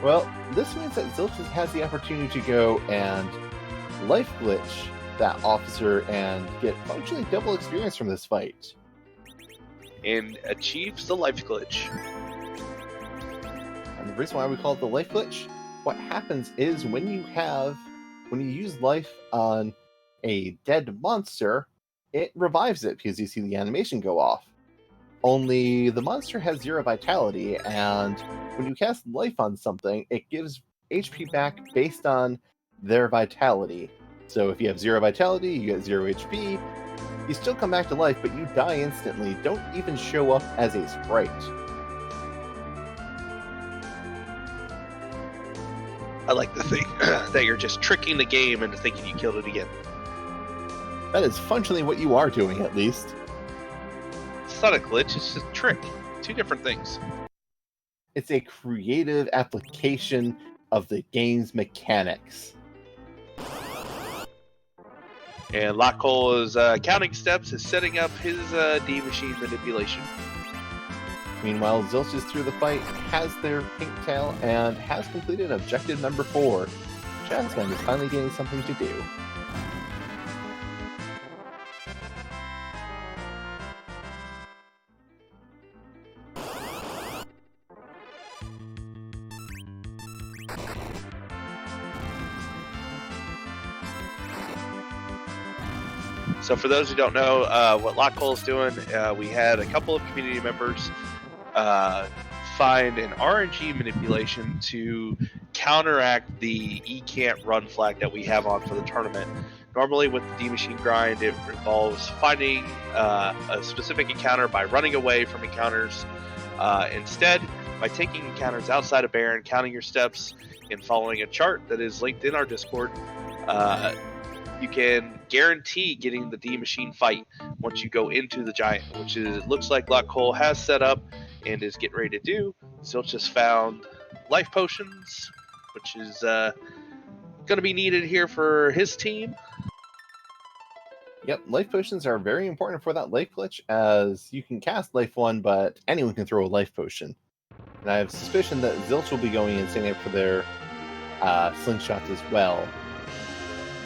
Well, this means that Zilch has the opportunity to go and life glitch that officer and get functionally double experience from this fight. And achieves the life glitch. And the reason why we call it the life glitch, what happens is when you use life on a dead monster, it revives it because you see the animation go off. Only the monster has 0 vitality, and when you cast life on something, it gives HP back based on their vitality. So if you have 0 vitality, you get 0 HP. You still come back to life, but you die instantly. Don't even show up as a sprite. I like the thing that you're just tricking the game into thinking you killed it again. That is functionally what you are doing, at least. It's not a glitch, it's just a trick. 2 different things. It's a creative application of the game's mechanics. And LockeCole is counting steps, is setting up his D-machine manipulation. Meanwhile, Zilch is through the fight, has their pink tail, and has completed objective number 4. Jasmine is finally getting something to do. So for those who don't know what LockeCole is doing, we had a couple of community members find an RNG manipulation to counteract the E can't run flag that we have on for the tournament. Normally with the D-Machine grind, it involves finding a specific encounter by running away from encounters. Instead, by taking encounters outside of Baron, counting your steps, and following a chart that is linked in our Discord, you can guarantee getting the D-Machine fight once you go into the Giant, which it looks like LockeCole has set up and is getting ready to do. Zilch just found life potions, which is going to be needed here for his team. Yep, life potions are very important for that life glitch, as you can cast Life 1, but anyone can throw a life potion. And I have suspicion that Zilch will be going and setting up for their slingshots as well.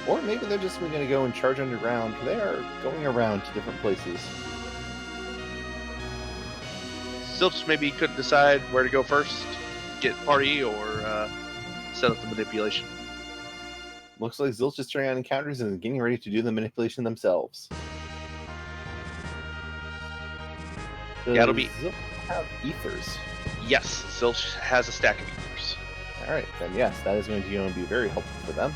Or maybe they're just going to go and charge underground. They are going around to different places. Zilch maybe couldn't decide where to go first, get party, or set up the manipulation. Looks like Zilch is trying on encounters and getting ready to do the manipulation themselves. Yeah, it'll be... Zilch have ethers? Yes, Zilch has a stack of ethers. Alright, then yes, that is going to be very helpful for them.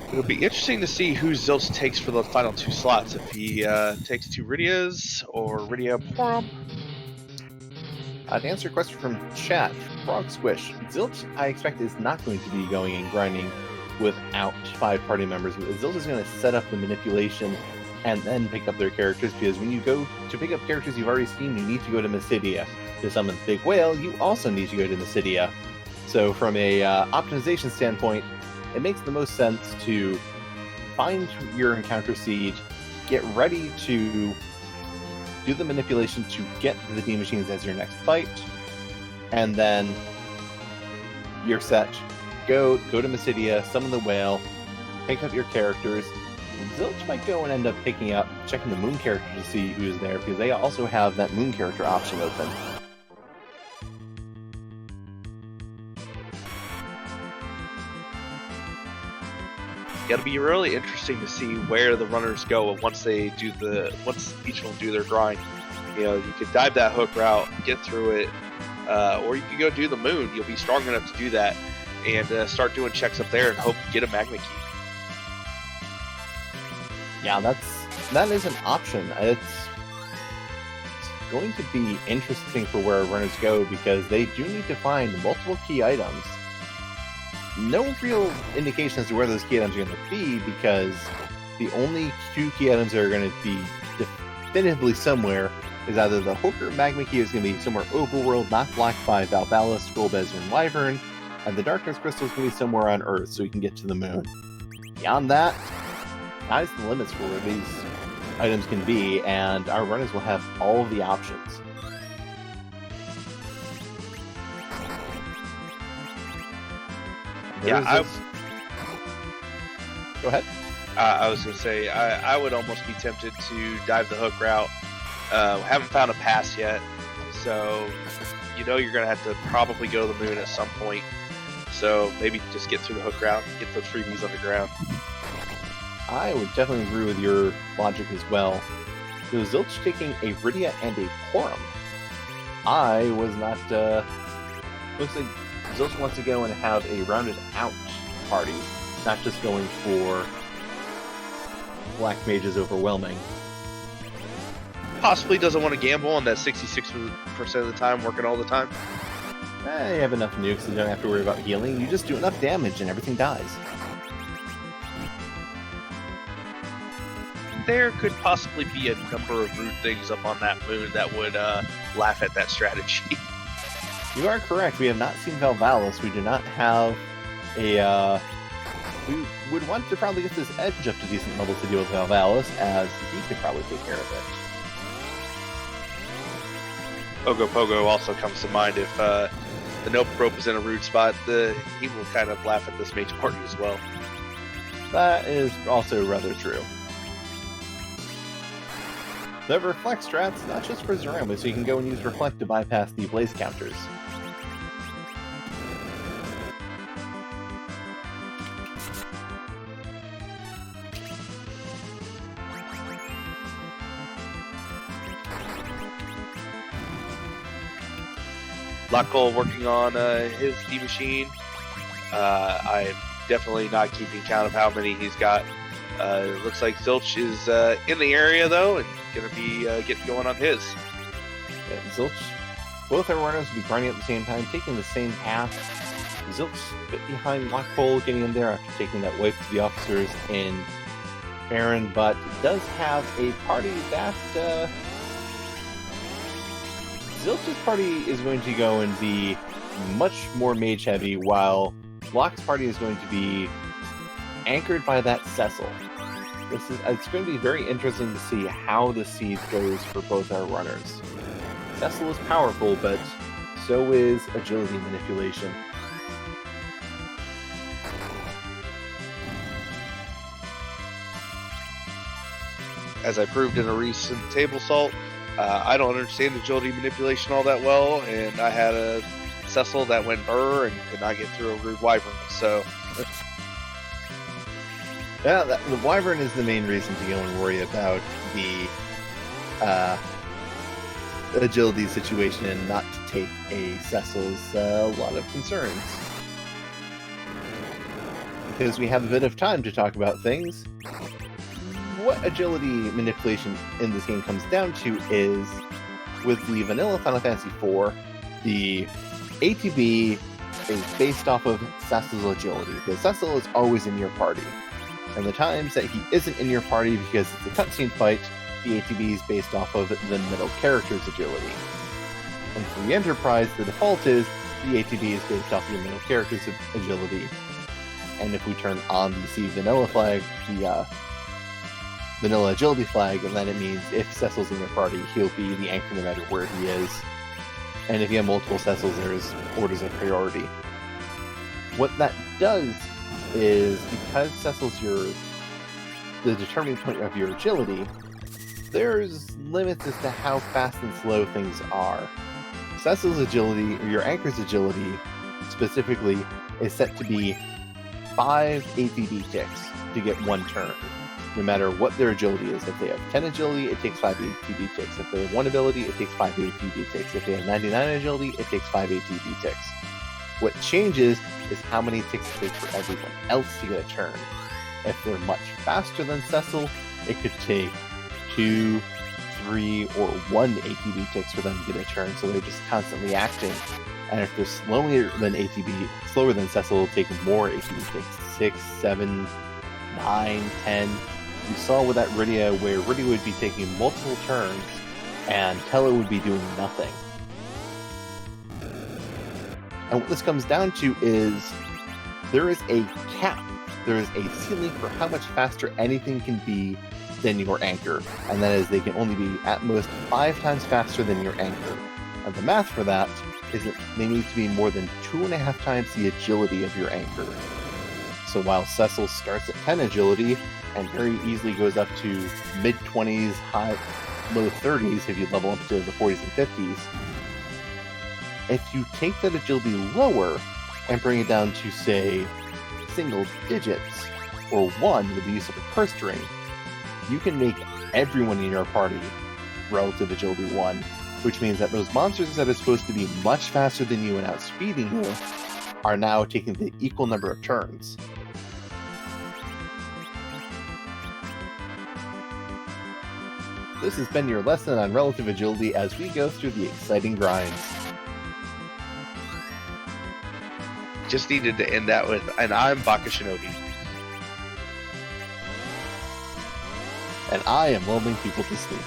It'll be interesting to see who Zilch takes for the final 2 slots. If he takes 2 Rydias or Rydia Porum. To answer a question from chat, Frog Squish, Zilch, I expect, is not going to be going and grinding without 5 party members. Zilch is going to set up the manipulation and then pick up their characters, because when you go to pick up characters you've already seen, you need to go to Mysidia. To summon the Big Whale, you also need to go to Mysidia. So from a optimization standpoint, it makes the most sense to find your encounter seed, get ready to do the manipulation to get the D machines as your next fight, and then you're set. Go to Mysidia, summon the whale, pick up your characters. Zilch might go and end up checking the moon character to see who's there, because they also have that moon character option open. It'll be really interesting to see where the runners go once each of them do their grind. You know, you could dive that hook route, get through it, or you could go do the moon. You'll be strong enough to do that and start doing checks up there and hope to get a magma key. Yeah, that is an option. It's going to be interesting for where runners go, because they do need to find multiple key items. No real indication as to where those key items are going to be, because the only 2 key items that are going to be definitively somewhere is either the Hooker Magma Key is going to be somewhere overworld, not blocked by Valvalis, Skullbezer, and Wyvern, and the Darkness Crystal is going to be somewhere on Earth, so we can get to the moon. Beyond that, sky's the limits for where these items can be, and our runners will have all of the options. Go ahead. I was going to say, I would almost be tempted to dive the hook route. Haven't found a pass yet, so you know you're going to have to probably go to the moon at some point. So maybe just get through the hook route, get those freebies underground. I would definitely agree with your logic as well. So Zilch taking a Rydia and a Porum. I was not... looks like Zilch wants to go and have a rounded out party, not just going for Black Mage's overwhelming. Possibly doesn't want to gamble on that 66% of the time, working all the time. You have enough nukes, so you don't have to worry about healing. You just do enough damage and everything dies. There could possibly be a number of rude things up on that moon that would laugh at that strategy. You are correct. We have not seen Valvalis. We do not have a... we would want to probably get this edge up to decent level to deal with Valvalis, as he could probably take care of it. Pogo also comes to mind. If the Nope Rope is in a rude spot, he will kind of laugh at this mage party as well. That is also rather true. The Reflect strat's not just for Threemus, so you can go and use Reflect to bypass the Blaze counters. LockeCole working on his D machine. I'm definitely not keeping count of how many he's got. It looks like Zilch is in the area though, and going to be getting going on his. Yeah, Zilch, both our runners will be grinding at the same time, taking the same path. Zilch a bit behind LockeCole, getting in there after taking that wipe to the officers in Baron, but does have a party that Zilch's party is going to go and be much more mage heavy, while Locke's party is going to be anchored by that Cecil. It's going to be very interesting to see how the seed goes for both our runners. Cecil is powerful, but so is agility manipulation. As I proved in a recent table salt, I don't understand agility manipulation all that well, and I had a Cecil that went burr and could not get through a rude wyvern. So, yeah, the wyvern is the main reason to go and worry about the agility situation and not to take a Cecil's a lot of concerns. Because we have a bit of time to talk about things. What agility manipulation in this game comes down to is, with the vanilla Final Fantasy IV, the ATB is based off of Cecil's agility, because Cecil is always in your party. And the times that he isn't in your party because it's a cutscene fight, the ATB is based off of the middle character's agility. And for the Enterprise, the default is the ATB is based off of your middle character's agility. And if we turn on the C vanilla flag, the vanilla agility flag, and then it means if Cecil's in your party, he'll be the anchor no matter where he is. And if you have multiple Cecils, there's orders of priority. What that does is, because Cecil's the determining point of your agility, there's limits as to how fast and slow things are. Cecil's agility, or your anchor's agility, specifically, is set to be 5 ATB ticks to get one turn, no matter what their agility is. If they have 10 agility, it takes 5 ATB ticks. If they have 1 ability, it takes 5 ATB ticks. If they have 99 agility, it takes 5 ATB ticks. What changes is how many ticks it takes for everyone else to get a turn. If they're much faster than Cecil, it could take 2, 3, or 1 ATB ticks for them to get a turn, so they're just constantly acting. And if they're slower than Cecil, it'll take more ATB ticks. 6, 7, 9, 10. You saw with that Rydia, where Rydia would be taking multiple turns, and Tello would be doing nothing. And what this comes down to is, there is a cap. There is a ceiling for how much faster anything can be than your anchor. And that is, they can only be at most 5 times faster than your anchor. And the math for that is that they need to be more than 2.5 times the agility of your anchor. So while Cecil starts at 10 agility, and very easily goes up to mid-20s, low 30s if you level up to the 40s and 50s, if you take that agility lower and bring it down to, say, single digits, or 1 with the use of a curse string, you can make everyone in your party relative agility 1, which means that those monsters that are supposed to be much faster than you and outspeeding you are now taking the equal number of turns. This has been your lesson on relative agility as we go through the exciting grinds. just needed to end that with, and I'm Baka Shinobi. And I am lulling people to sleep.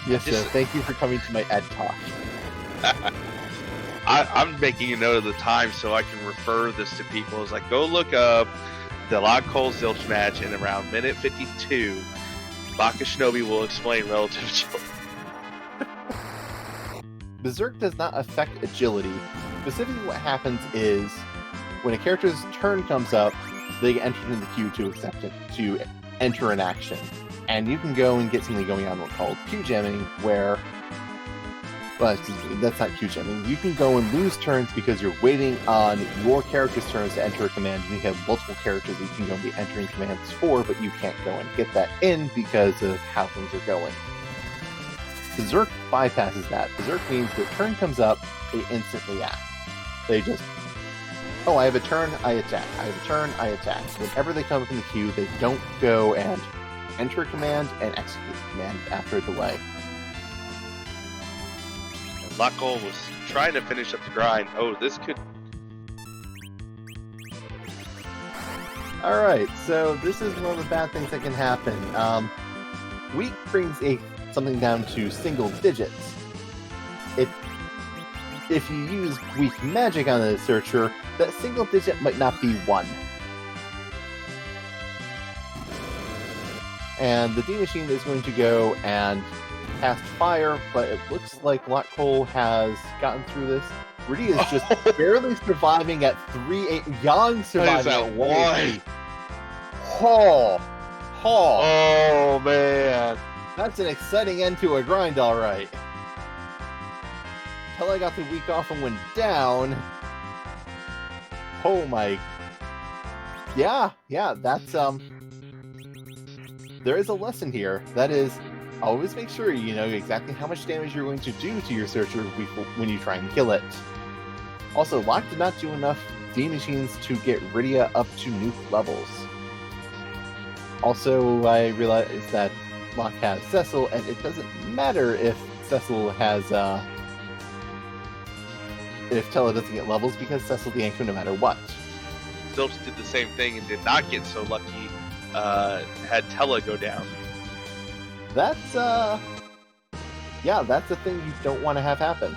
Yes, sir. Thank you for coming to my Ed Talk. I'm making a note of the time so I can refer this to people. It's like, go look up the LockeColeLive match, and around minute 52, Baka Shinobi will explain relative agility. Berserk does not affect agility. Specifically what happens is, when a character's turn comes up, they get entered in the queue to accept it, to enter an action. And you can go and get something going on called queue jamming, where... Well, excuse me, that's not queue jamming. You can go and lose turns because you're waiting on your character's turns to enter a command, and you have multiple characters that you can go and be entering commands for, but you can't go and get that in because of how things are going. Berserk bypasses that. Berserk means the turn comes up, they instantly act. They just, oh, I have a turn, I attack. I have a turn, I attack. Whenever they come up in the queue, they don't go and enter a command and execute the command after a delay. LockeCole was trying to finish up the grind. Oh, this could... Alright, so this is one of the bad things that can happen. Weak brings something down to single digits. If you use weak magic on the searcher, that single digit might not be 1. And the D-Machine is going to go and cast fire, but it looks like LockeCole has gotten through this. Rudy is just barely surviving at 3-8. Young surviving at 1 HP. Oh, man. That's an exciting end to a grind, alright. Until I got the week off and went down. Oh my... Yeah, that's, there is a lesson here. That is, always make sure you know exactly how much damage you're going to do to your searcher when you try and kill it. Also, Locke did not do enough D-Machines to get Rydia up to nuke levels. Also, I realized that Locke has Cecil, and it doesn't matter if Cecil has, if Tella doesn't get levels, because Cecil the anchor no matter what. Zilch did the same thing and did not get so lucky, had Tella go down. That's, yeah, that's a thing you don't want to have happen.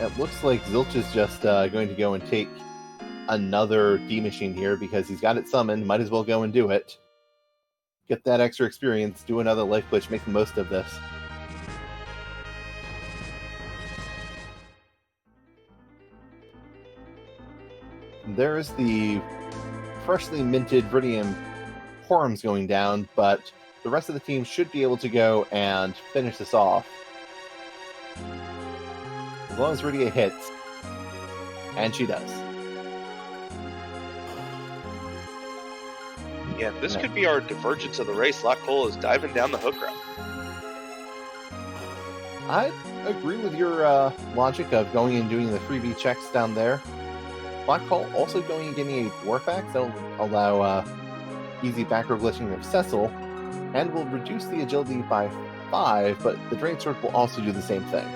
It looks like Zilch is just going to go and take another D-Machine here because he's got it summoned. Might as well go and do it. Get that extra experience, do another life glitch, make the most of this. There's the freshly minted Viridian Horums going down, but the rest of the team should be able to go and finish this off. As long as Rydia hits. And she does. Yeah, this could be our divergence of the race. LockeCole is diving down the hook route. I agree with your logic of going and doing the freebie checks down there. LockeCole also going and getting a Dwarf Axe that'll allow easy backrow glitching of Cecil, and will reduce the agility by 5, but the Drain Sword will also do the same thing.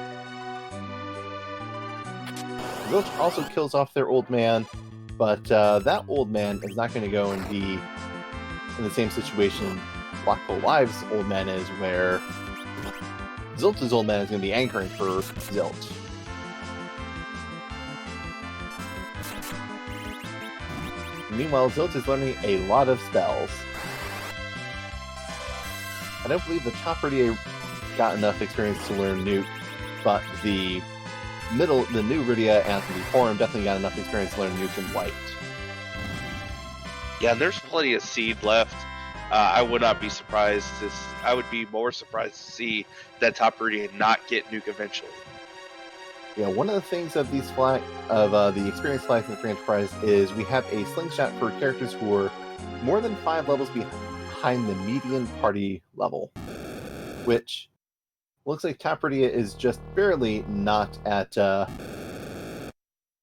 Zilch also kills off their old man, but that old man is not going to go and be in the same situation LockeColeLive's old man is, where Zilch's old man is going to be anchoring for Zilch. Meanwhile, Zilch is learning a lot of spells. I don't believe the top Rydia got enough experience to learn Nuke, but the new Rydia and the Forum definitely got enough experience to learn Nuke and White. Yeah, and there's plenty of seed left. I would not be surprised I would be more surprised to see that top Rydia not get Nuke eventually. Yeah, one of the things of these the experience flags in the Free Enterprise is we have a slingshot for characters who are more than 5 levels behind the median party level, which looks like top Rydia is just barely not at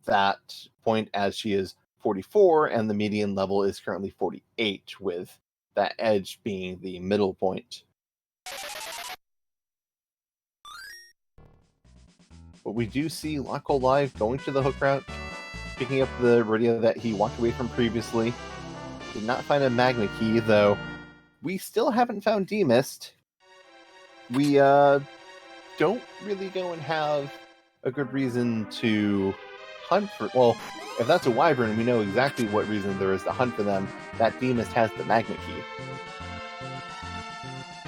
that point, as she is 44, and the median level is currently 48, with that edge being the middle point. But we do see LockeColeLive going to the hook route, picking up the Rydia that he walked away from previously. Did not find a magma key, though. We still haven't found D-Mist. We don't really go and have a good reason to hunt for... Well, if that's a Wyvern, we know exactly what reason there is to hunt for them. That D-Mist has the magma key.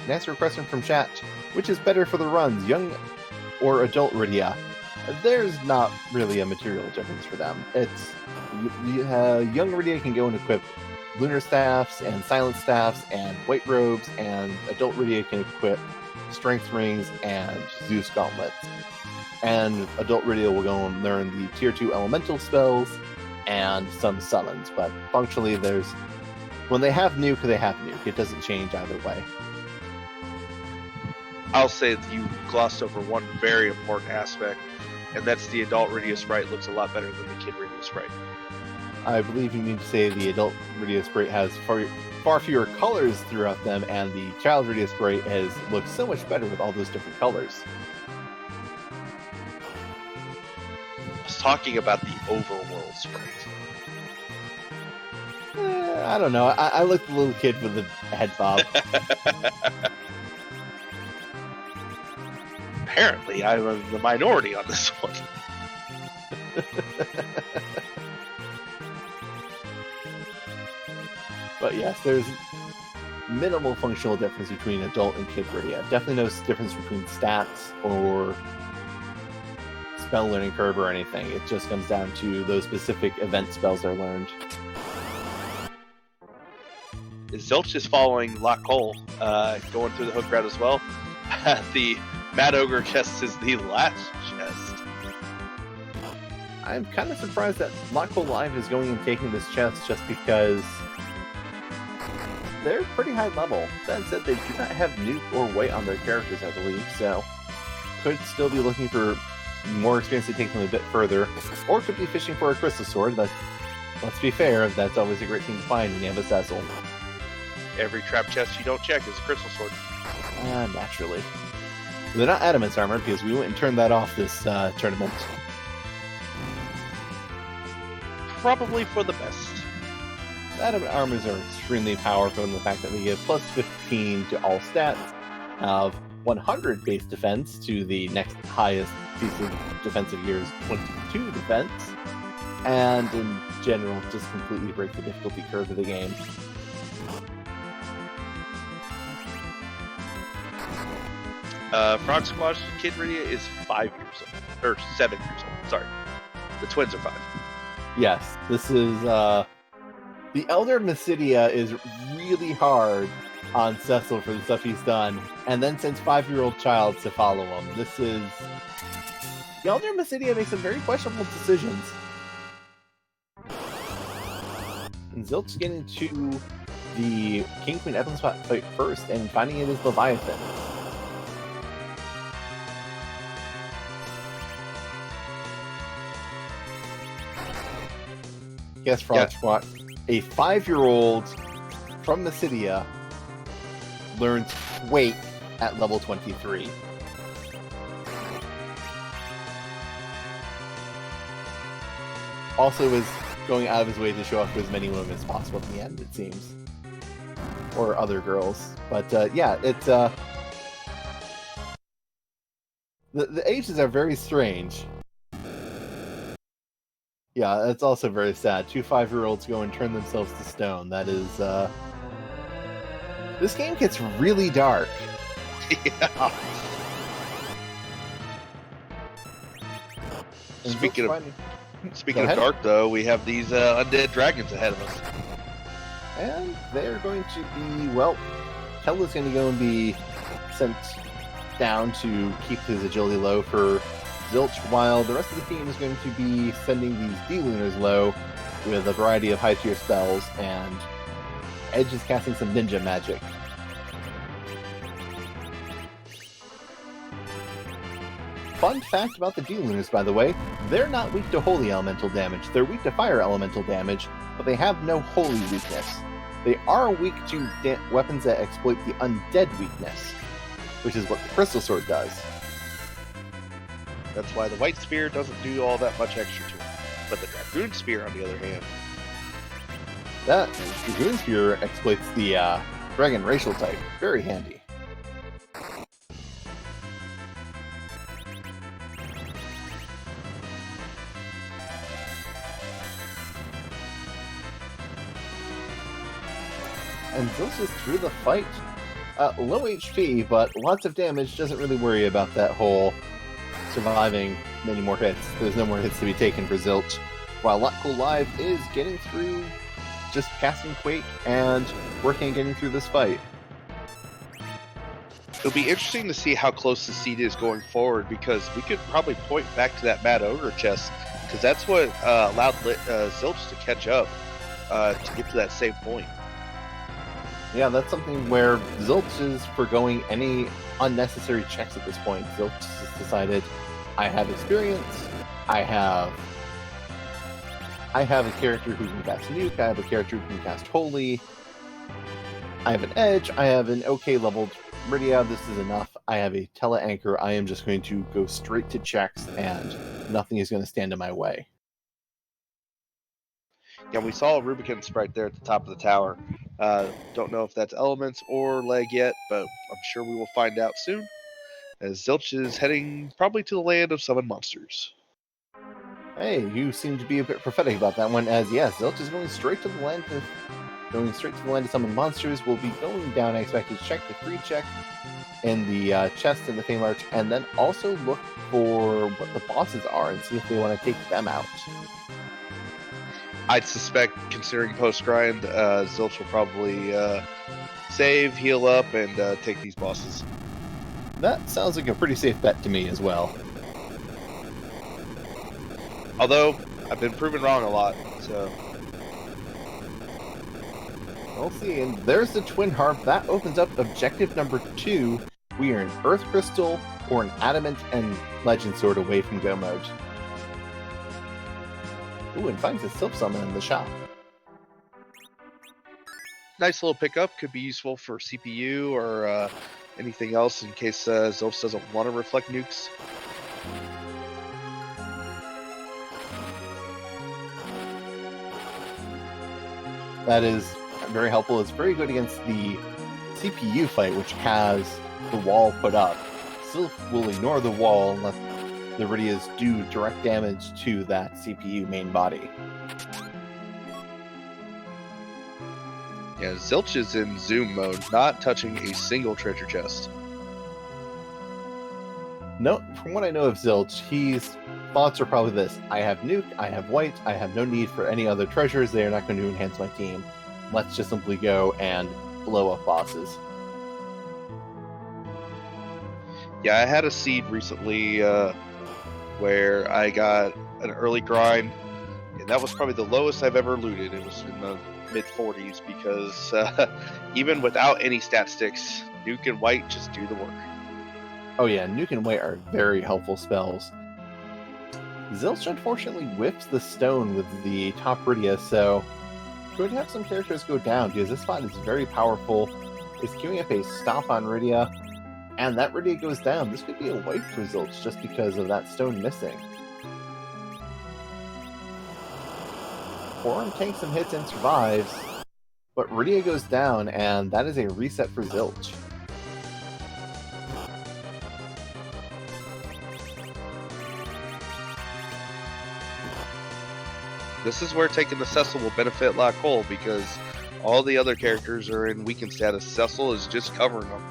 And answer a question from chat. Which is better for the runs, young or adult Rydia? There's not really a material difference for them. It's young Rydia can go and equip lunar staffs and silent staffs and white robes, and adult Rydia can equip strength rings and Zeus gauntlets. And adult Rydia will go and learn the tier 2 elemental spells and some summons, but functionally when they have nuke, they have nuke. It doesn't change either way. I'll say that you glossed over one very important aspect, and that's the adult Rydia sprite looks a lot better than the kid Rydia sprite. I believe you mean to say the adult Rydia sprite has far fewer colors throughout them, and the child radio spray looks so much better with all those different colors. I was talking about the overworld spray. I don't know. I looked a little kid with a head bob. Apparently, I'm the minority on this one. But yes, there's minimal functional difference between adult and kid radio. Definitely no difference between stats or spell learning curve or anything. It just comes down to those specific event spells are learned. Zilch is following LockeCole, going through the hook route as well. The Mad Ogre chest is the last chest. I'm kind of surprised that LockeColeLive is going and taking this chest just because they're pretty high level. That said, they do not have nuke or weight on their characters, I believe, so could still be looking for more experience to take them a bit further, or could be fishing for a crystal sword. But let's be fair, that's always a great thing to find when you have a Cecil. Every trap chest you don't check is a crystal sword. Naturally. They're not adamant's armor, because we went and turned that off this tournament. Probably for the best. Adamant armors are extremely powerful in the fact that they give plus 15 to all stats, have 100 base defense to the next highest piece of defensive gear is 22 defense, and in general just completely break the difficulty curve of the game. Frog Squash Kid Rydia is 5 years old. Or 7 years old. Sorry. The twins are 5. Yes, this is, the Elder Mysidia is really hard on Cecil for the stuff he's done, and then sends 5-year-old child to follow him. This is... The Elder Mysidia makes some very questionable decisions. And Zilch getting to the King Queen Evelyn spot fight first, and finding it is Leviathan. Yes, Frog Squat. A 5-year-old from Mysidia learns Quake at level 23. Also is going out of his way to show off to as many women as possible in the end, it seems. Or other girls. But yeah, it's... The ages are very strange. Yeah, that's also very sad. 2 5-year-olds go and turn themselves to stone. That is, This game gets really dark. Yeah. Speaking of dark, though, we have these undead dragons ahead of us. And they're going to be, well, Kella's going to go and be sent down to keep his agility low for Zilch, while the rest of the team is going to be sending these D-Lunars low with a variety of high-tier spells, and Edge is casting some ninja magic. Fun fact about the D-Lunars, by the way, they're not weak to holy elemental damage. They're weak to fire elemental damage, but they have no holy weakness. They are weak to weapons that exploit the undead weakness, which is what the Crystal Sword does. That's why the White Spear doesn't do all that much extra to it. But the Dragoon Spear, on the other hand... That Dragoon Spear exploits the Dragon racial type. Very handy. And Zilch is through the fight. Low HP, but lots of damage. Doesn't really worry about that whole surviving many more hits. There's no more hits to be taken for Zilch. While LockeColeLive is getting through, just casting Quake and working on getting through this fight. It'll be interesting to see how close the seed is going forward, because we could probably point back to that Mad Ogre chest, because that's what allowed Zilch to catch up to get to that same point. Yeah, that's something where Zilch is forgoing any unnecessary checks at this point. Zilch has decided, I have experience, I have a character who can cast Nuke, I have a character who can cast Holy, I have an edge. I have an okay leveled Meridia. This is enough. I have a tele-anchor. I am just going to go straight to checks, and nothing is going to stand in my way. Yeah, we saw a Rubicon sprite there at the top of the tower. Don't know if that's elements or leg yet, but I'm sure we will find out soon, as Zilch is heading probably to the land of summon monsters. Hey, you seem to be a bit prophetic about that one, as yes, Zilch is going straight to the land of summon monsters. We'll be going down, I expect, to check the free check in the chest in the Fame Arch, and then also look for what the bosses are and see if they want to take them out. I'd suspect, considering post grind, Zilch will probably save, heal up, and take these bosses. That sounds like a pretty safe bet to me as well. Although, I've been proven wrong a lot, so... We'll see, and there's the Twin Harp. That opens up objective number 2. We are an Earth Crystal or an Adamant and Legend Sword away from Go mode. Ooh, and finds a Silp Summon in the shop. Nice little pickup. Could be useful for CPU or anything else in case Zilch doesn't want to reflect nukes. That is very helpful. It's very good against the CPU fight, which has the wall put up. Sylph will ignore the wall unless the Iridias do direct damage to that CPU main body. Yeah, Zilch is in zoom mode, not touching a single treasure chest. No, from what I know of Zilch, his thoughts are probably this: I have Nuke, I have White, I have no need for any other treasures, they are not going to enhance my team. Let's just simply go and blow up bosses. Yeah, I had a seed recently where I got an early grind, and that was probably the lowest I've ever looted. It was in the mid-40s because even without any stat sticks, Nuke and White just do the work. Oh yeah, Nuke and White are very helpful spells. Zilch unfortunately whips the stone with the top Rydia, so could have some characters go down because this spot is very powerful. It's queuing up a stop on Rydia, and that Rydia goes down. This could be a wipe for Zilch just because of that stone missing. Forum takes some hits and survives, but Rydia goes down, and that is a reset for Zilch. This is where taking the Cecil will benefit LockeCole because all the other characters are in weakened status. Cecil is just covering them.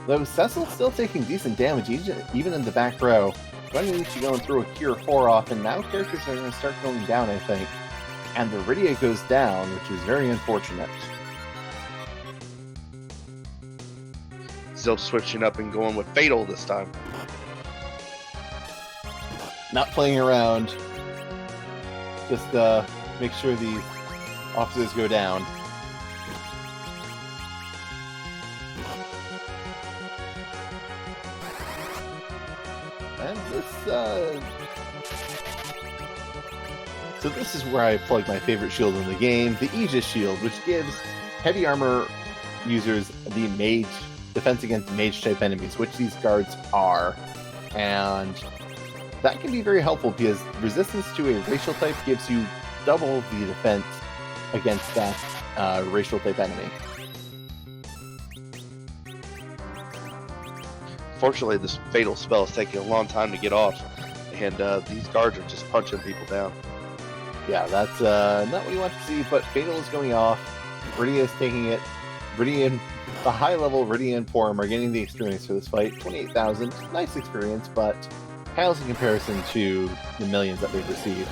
Though Cecil's still taking decent damage, even in the back row. Gunnichi going through a Cure 4 off, and now characters are going to start going down, I think. And the Rydia goes down, which is very unfortunate. Zilch switching up and going with Fatal this time. Not playing around. Just make sure these officers go down. And this, so this is where I plug my favorite shield in the game, the Aegis Shield, which gives heavy armor users the mage defense against mage-type enemies, which these guards are. And that can be very helpful because resistance to a racial type gives you double the defense against that racial type enemy. Fortunately, this Fatal spell is taking a long time to get off, and these guards are just punching people down. Yeah, that's not what you want to see, but Fatal is going off. Rydia is taking it. Rydia, the high-level Rydia and Forum are getting the experience for this fight. 28,000, nice experience, but pales in comparison to the millions that they've received.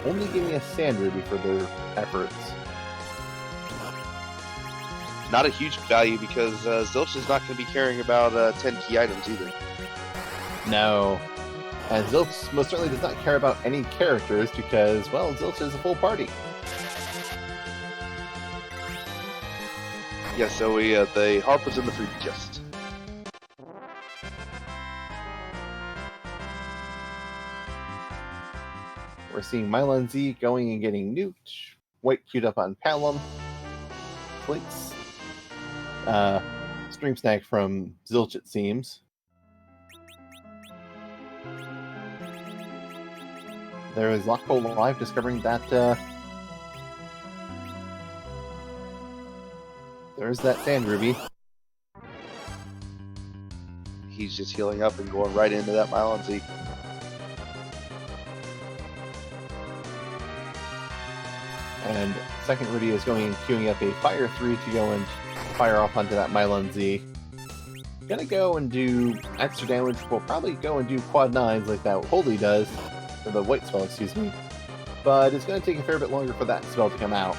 Only giving a Sand Ruby for their efforts. Not a huge value because Zilch is not going to be caring about 10 key items either. No. And Zilch most certainly does not care about any characters because, well, Zilch is a full party. Yeah, so the harp was in the free chest. We're seeing Mylon Z going and getting nuked. White queued up on Palom. Netflix. Stream snack from Zilch, it seems. There is LockeColeLive discovering that there's that sand ruby. He's just healing up and going right into that Mylon Z. And second Rudy is going and queuing up a Fire 3 to go and fire off onto that Mylon Z. Gonna go and do extra damage. We'll probably go and do quad 9s like that Holy does. Or the white spell, excuse me. But it's gonna take a fair bit longer for that spell to come out.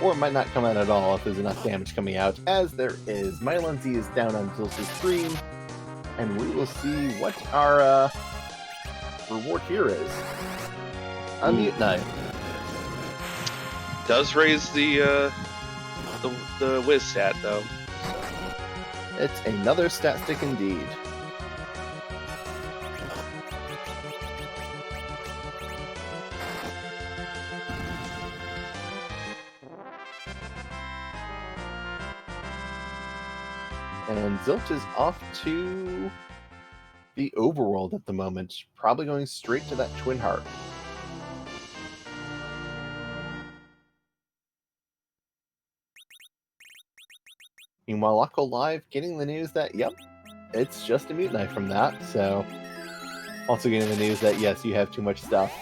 Or it might not come out at all if there's enough damage coming out, as there is. Mylon Z is down on Zilch's screen, and we will see what our reward here is. A Mute Knife. Does raise the whiz stat though. It's another stat stick indeed. And Zilch is off to the overworld at the moment, probably going straight to that Twin Heart. Meanwhile, LockeColeLive getting the news that, yep, it's just a Mute Knife from that, so also getting the news that, yes, you have too much stuff.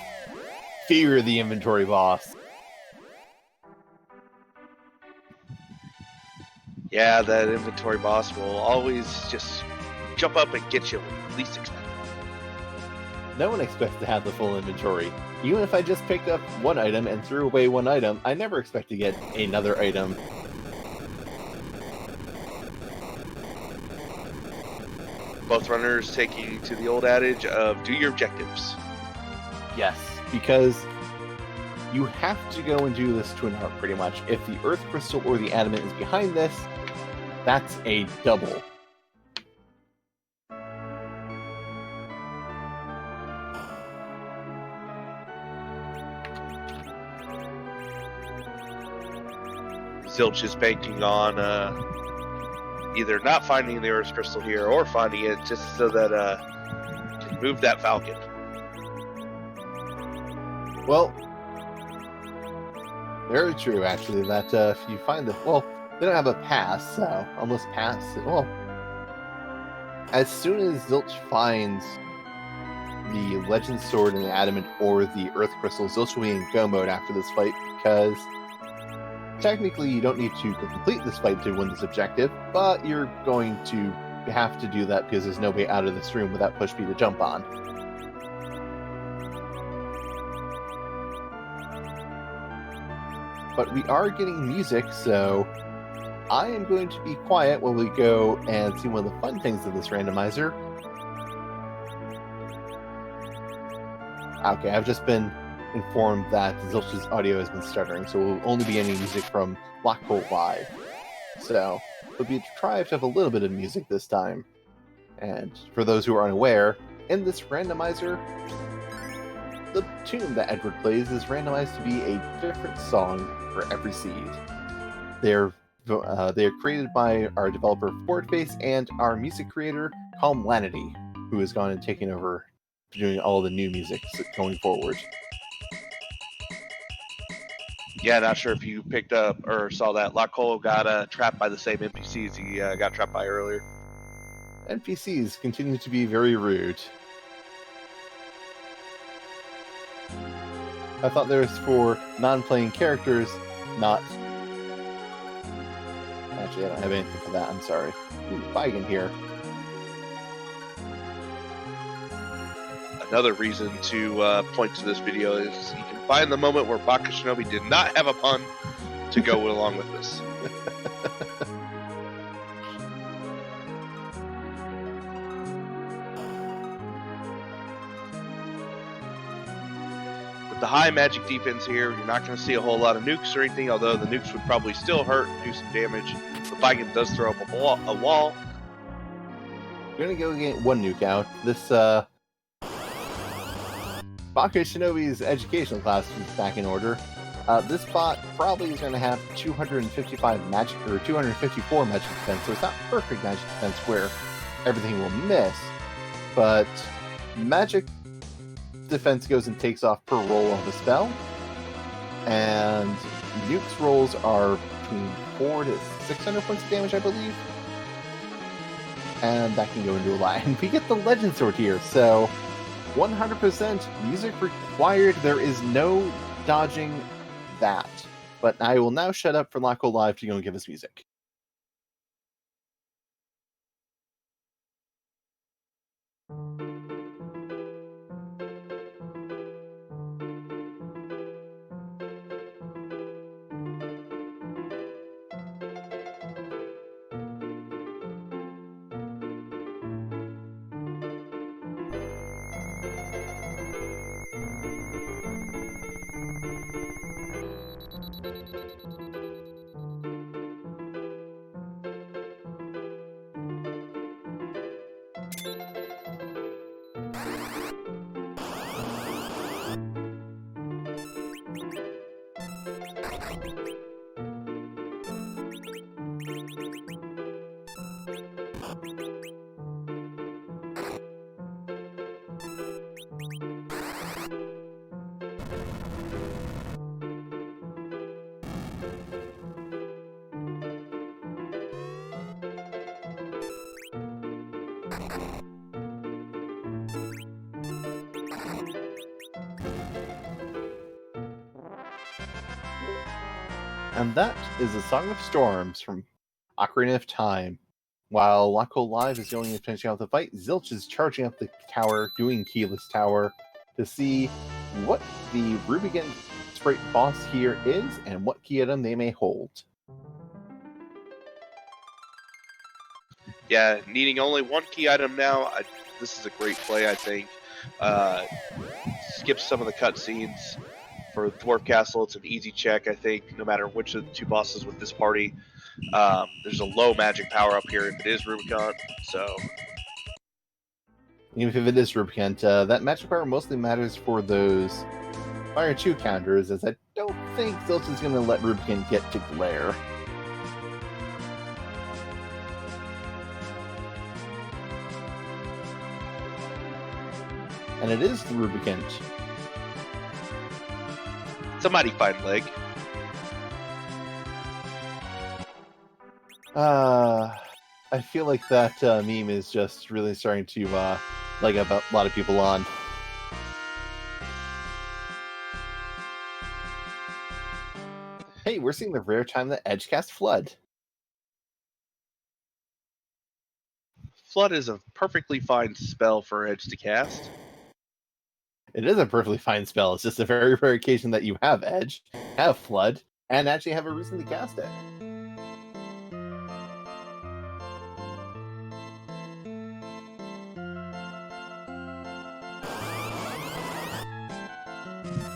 Fear the inventory boss. Yeah, that inventory boss will always just jump up and get you when you least expect it. No one expects to have the full inventory. Even if I just picked up one item and threw away one item, I never expect to get another item. Both runners taking to the old adage of do your objectives. Yes, because you have to go and do this Twin Heart pretty much. If the Earth Crystal or the Adamant is behind this, that's a double. Zilch is banking on either not finding the Earth Crystal here or finding it just so that he can move that Falcon. Well, very true, actually, that if you find the... Well, they don't have a pass, so almost pass. Well, as soon as Zilch finds the Legend Sword and the Adamant or the Earth Crystal, Zilch will be in go mode after this fight, because technically you don't need to complete this fight to win this objective, but you're going to have to do that because there's no way out of this room without push B to jump on. But we are getting music, so I am going to be quiet while we go and see one of the fun things of this randomizer. Okay, I've just been informed that Zilch's audio has been stuttering, so we'll only be getting music from LockeColeLive. So, it'll be a try to have a little bit of music this time. And for those who are unaware, in this randomizer, the tune that Edward plays is randomized to be a different song for every seed. They are created by our developer FF4FE and our music creator Calmlanity, who has gone and taken over doing all the new music going forward. Yeah, not sure if you picked up or saw that. LockeCole got trapped by the same NPCs he got trapped by earlier. NPCs continue to be very rude. I thought there was for non-playing characters, not... Actually, I don't have anything for that, I'm sorry. Ooh, Bigan here. Another reason to point to this video is you can find the moment where Baka Shinobi did not have a pun to go along with this. With the high magic defense here, you're not going to see a whole lot of nukes or anything, although the nukes would probably still hurt and do some damage. But Bigan does throw up a wall. We're going to go get one nuke out. This Baka Shinobi's educational class is back in order. This bot probably is going to have 255 magic, or 254 magic defense, so it's not perfect magic defense where everything will miss, but magic defense goes and takes off per roll of a spell, and Nuke's rolls are between 400 to 600 points of damage, I believe, and that can go into a lot. And we get the Legend Sword here, so 100% music required. There is no dodging that. But I will now shut up for LockeColeLive to go and give us music. And that is a Song of Storms from Ocarina of Time. While LockeColeLive is going and finishing out the fight, Zilch is charging up the tower, doing Keyless Tower, to see what the Rubigan Sprite boss here is and what key item they may hold. Yeah, needing only one key item now. This is a great play, I think. Skip some of the cutscenes. For Dwarf Castle, it's an easy check, I think, no matter which of the two bosses with this party. There's a low magic power up here if it is Rubicon, so... Even if it is Rubicon, that magic power mostly matters for those Fire 2 counters, as I don't think Zilch is going to let Rubicon get to Glare. And it is the Rubicon. Somebody find Leg. I feel like that meme is just really starting to leg up a lot of people on. Hey, we're seeing the rare time that Edge cast Flood. Flood is a perfectly fine spell for Edge to cast. It is a perfectly fine spell. It's just a very rare occasion that you have Edge, have Flood, and actually have a reason to cast it.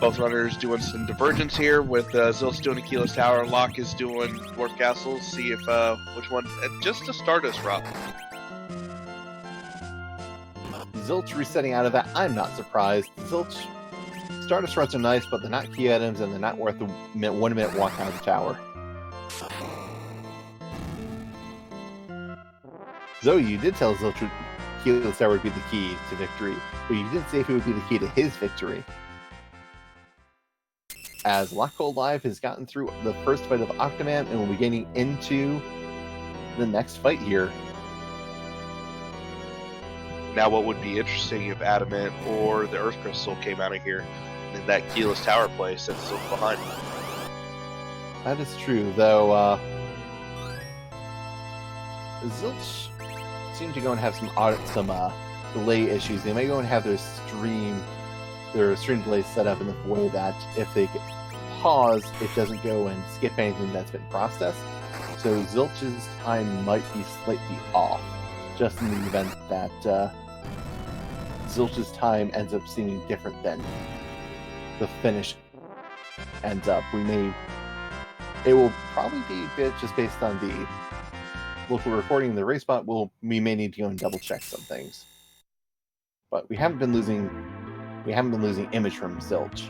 Both runners doing some divergence here, with Zilch doing a Keyless Tower, Locke is doing Dwarf Castle. See if which one, just a Stardust Rock. Zilch resetting out of that, I'm not surprised. Zilch Stardust Runs are nice, but they're not key items, and they're not worth the 1 minute walk out of the tower. Zoe, you did tell Zilch Keyless Tower would be the key to victory, but you didn't say if it would be the key to his victory. As LockeColeLive has gotten through the first fight of Octoman, and will be getting into the next fight here. Now, what would be interesting if Adamant or the Earth Crystal came out of here, and that Keyless Tower play sets Zilch behind. That is true, though. Zilch seem to go and have some delay issues. They may go and have their stream delay set up in the way that if they pause, it doesn't go and skip anything that's been processed. So Zilch's time might be slightly off, just in the event that Zilch's time ends up seeming different than the finish ends up. It will probably be a bit just based on the local recording in the race bot. We may need to go and double check some things. But we haven't been losing we haven't been losing image from zilch.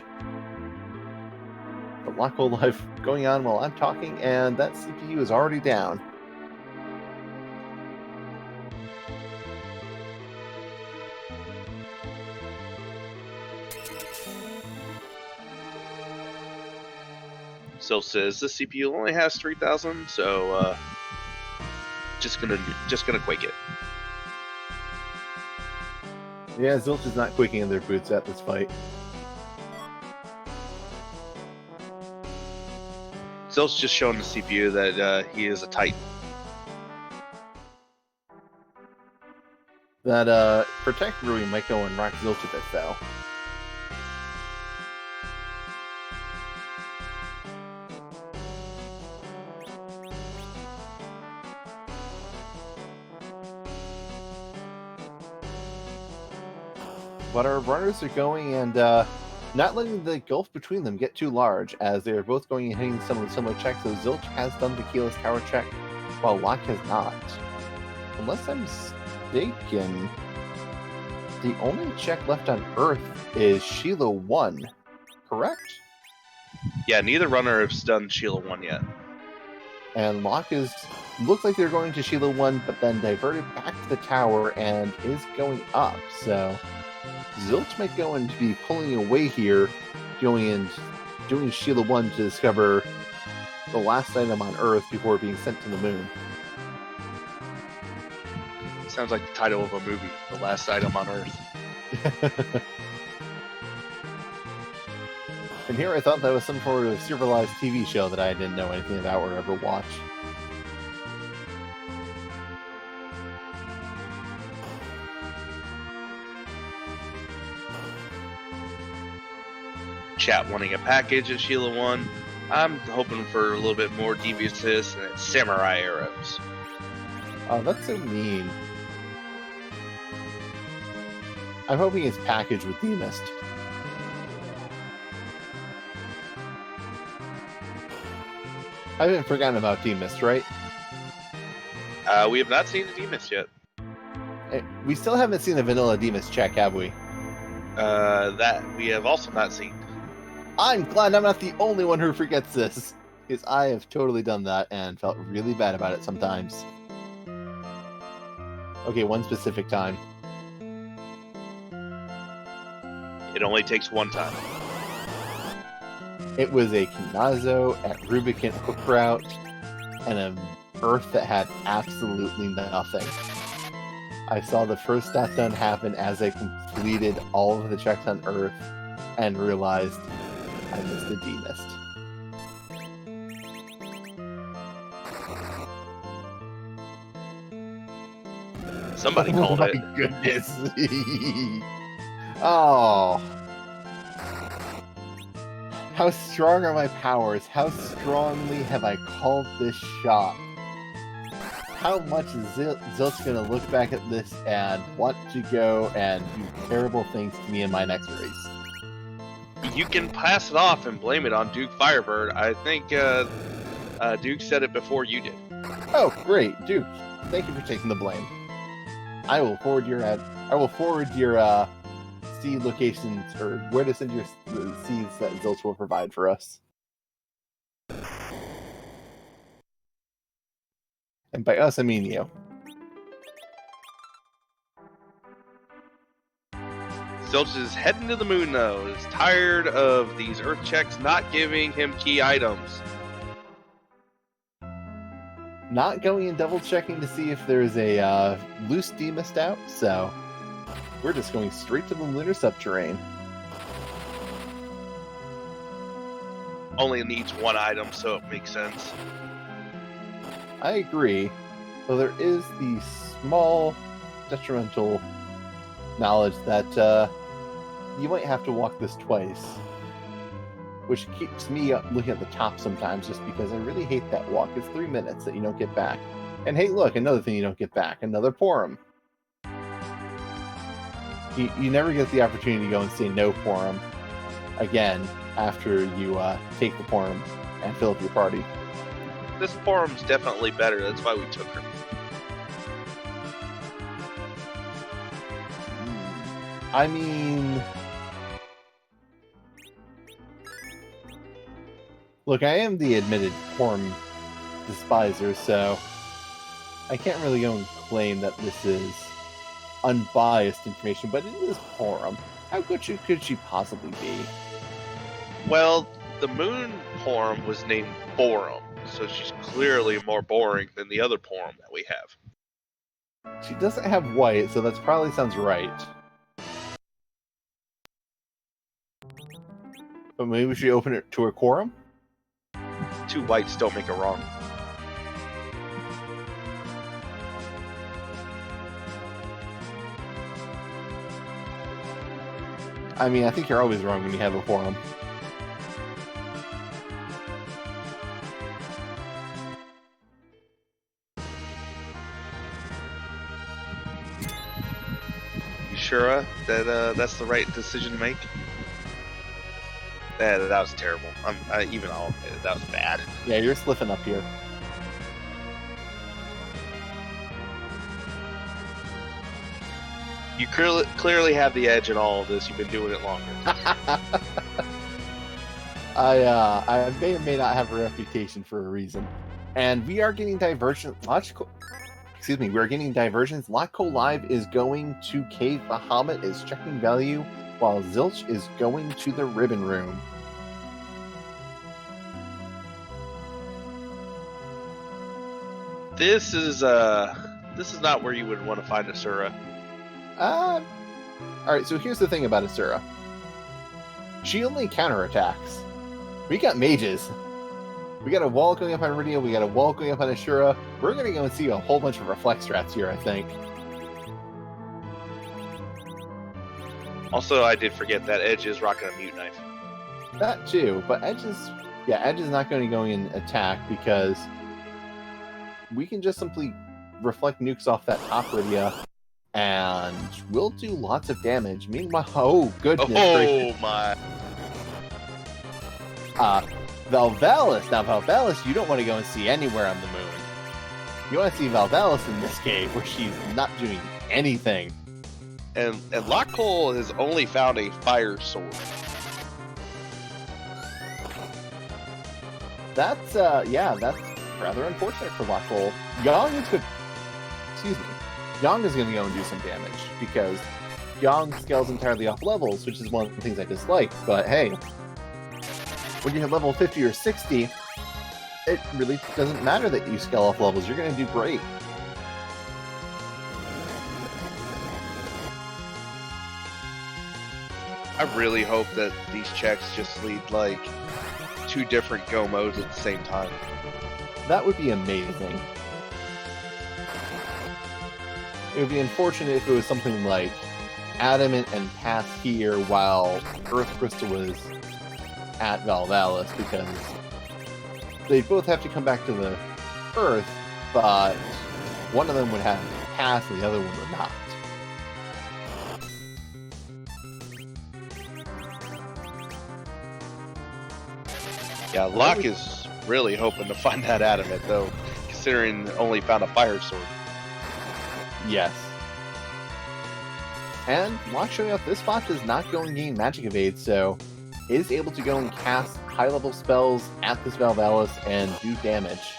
But LockeColeLive going on while I'm talking, and that CPU is already down. Zilch says the CPU only has 3,000, so just gonna quake it. Yeah, zilch is not quaking in their boots at this fight. Zilch just showing the CPU that he is a titan. That Protect Rui might go and rock zilch a bit, though. But our runners are going and not letting the gulf between them get too large, as they are both going and hitting some of the similar checks. So zilch has done Tequila's tower check, while Locke has not. Unless I'm mistaken, the only check left on Earth is Sheila 1, correct? Yeah, neither runner has done Sheila 1 yet. And Locke looks like they're going to Sheila 1, but then diverted back to the tower and is going up. So zilch might go and be pulling away here, going and doing Sheila 1 to discover the last item on Earth before being sent to the moon. Sounds like the title of a movie, The Last Item on Earth. And here I thought that was some sort of serialized TV show that I didn't know anything about or ever watch. Chat wanting a package at Sheila 1. I'm hoping for a little bit more deviousness and it's samurai arrows. Oh, that's so mean. I'm hoping it's packaged with Threemus. I haven't forgotten about Threemus, right? We have not seen the Threemus yet. We still haven't seen a vanilla Threemus check, have we? That we have also not seen. I'm glad I'm not the only one who forgets this, because I have totally done that and felt really bad about it sometimes. Okay, one specific time. It only takes one time. It was a Kinazo at Rubicant Hook Route and an Earth that had absolutely nothing. I saw the first dot done happen as I completed all of the checks on Earth and realized I missed the D-Mist. Somebody called it. Oh my goodness. Oh. How strong are my powers? How strongly have I called this shot? How much is Zilch going to look back at this and want to go and do terrible things to me in my next race? You can pass it off and blame it on Duke Firebird. I think Duke said it before you did. Oh, great, Duke! Thank you for taking the blame. I will forward your seed locations, or where to send your seeds that Zilch will provide for us. And by us, I mean you. Zilch is heading to the moon, though. Is tired of these Earth checks not giving him key items. Not going and double checking to see if there's a loose D-Mist out, so we're just going straight to the lunar subterrane. Only needs one item, so it makes sense. I agree, though there is the small detrimental knowledge that you might have to walk this twice, which keeps me looking at the top sometimes just because I really hate that walk. It's 3 minutes that you don't get back. And hey, look, another thing you don't get back, another Porum. You never get the opportunity to go and say no Porum again after you take the Porum and fill up your party. This Porum's definitely better, that's why we took her. I mean, Look, I am the admitted quorum despiser, so I can't really go and claim that this is unbiased information, but it is quorum. How good could she possibly be? Well, the moon Porum was named Borum, so she's clearly more boring than the other Porum that we have. She doesn't have white, so that probably sounds right. But maybe we should open it to a quorum? 2 whites don't make a wrong. I mean, I think you're always wrong when you have a quorum. You sure that that's the right decision to make? That was terrible. I'll admit it, that was bad. Yeah, you're slipping up here. You clearly have the edge in all of this. You've been doing it longer. I may or may not have a reputation for a reason. And we are getting divergent we are getting divergence. LockeColeLive is going to Cave Bahamut, is checking value, while Zilch is going to the Ribbon Room. This is not where you would want to find Asura. Alright, so here's the thing about Asura. She only counterattacks. We got mages. We got a wall going up on Iridia, we got a wall going up on Asura. We're gonna go and see a whole bunch of reflect strats here, I think. Also, I did forget that Edge is rocking a mute knife. That too, but Edge is not going to go in and attack because we can just simply reflect nukes off that top Iridia and we'll do lots of damage. Meanwhile, oh goodness gracious. My! Valvalis. Now Valvalis, you don't want to go and see anywhere on the moon. You want to see Valvalis in this cave where she's not doing anything. And LockeCole has only found a fire sword. That's rather unfortunate for LockeCole. Yang is going to go and do some damage because Yang scales entirely off levels, which is one of the things I dislike. But hey, when you hit level 50 or 60, it really doesn't matter that you scale off levels. You're going to do great. I really hope that these checks just lead like 2 different go modes at the same time. That would be amazing. It would be unfortunate if it was something like Adamant and Pass here while Earth Crystal was at Valvalis, because they both have to come back to the Earth, but one of them would have Pass and the other one would not. Yeah, Locke is really hoping to find that Adamant, though, considering only found a fire sword. Yes. And Locke showing up this spot does not go and gain magic evade, so is able to go and cast high-level spells at this Valvalis and do damage.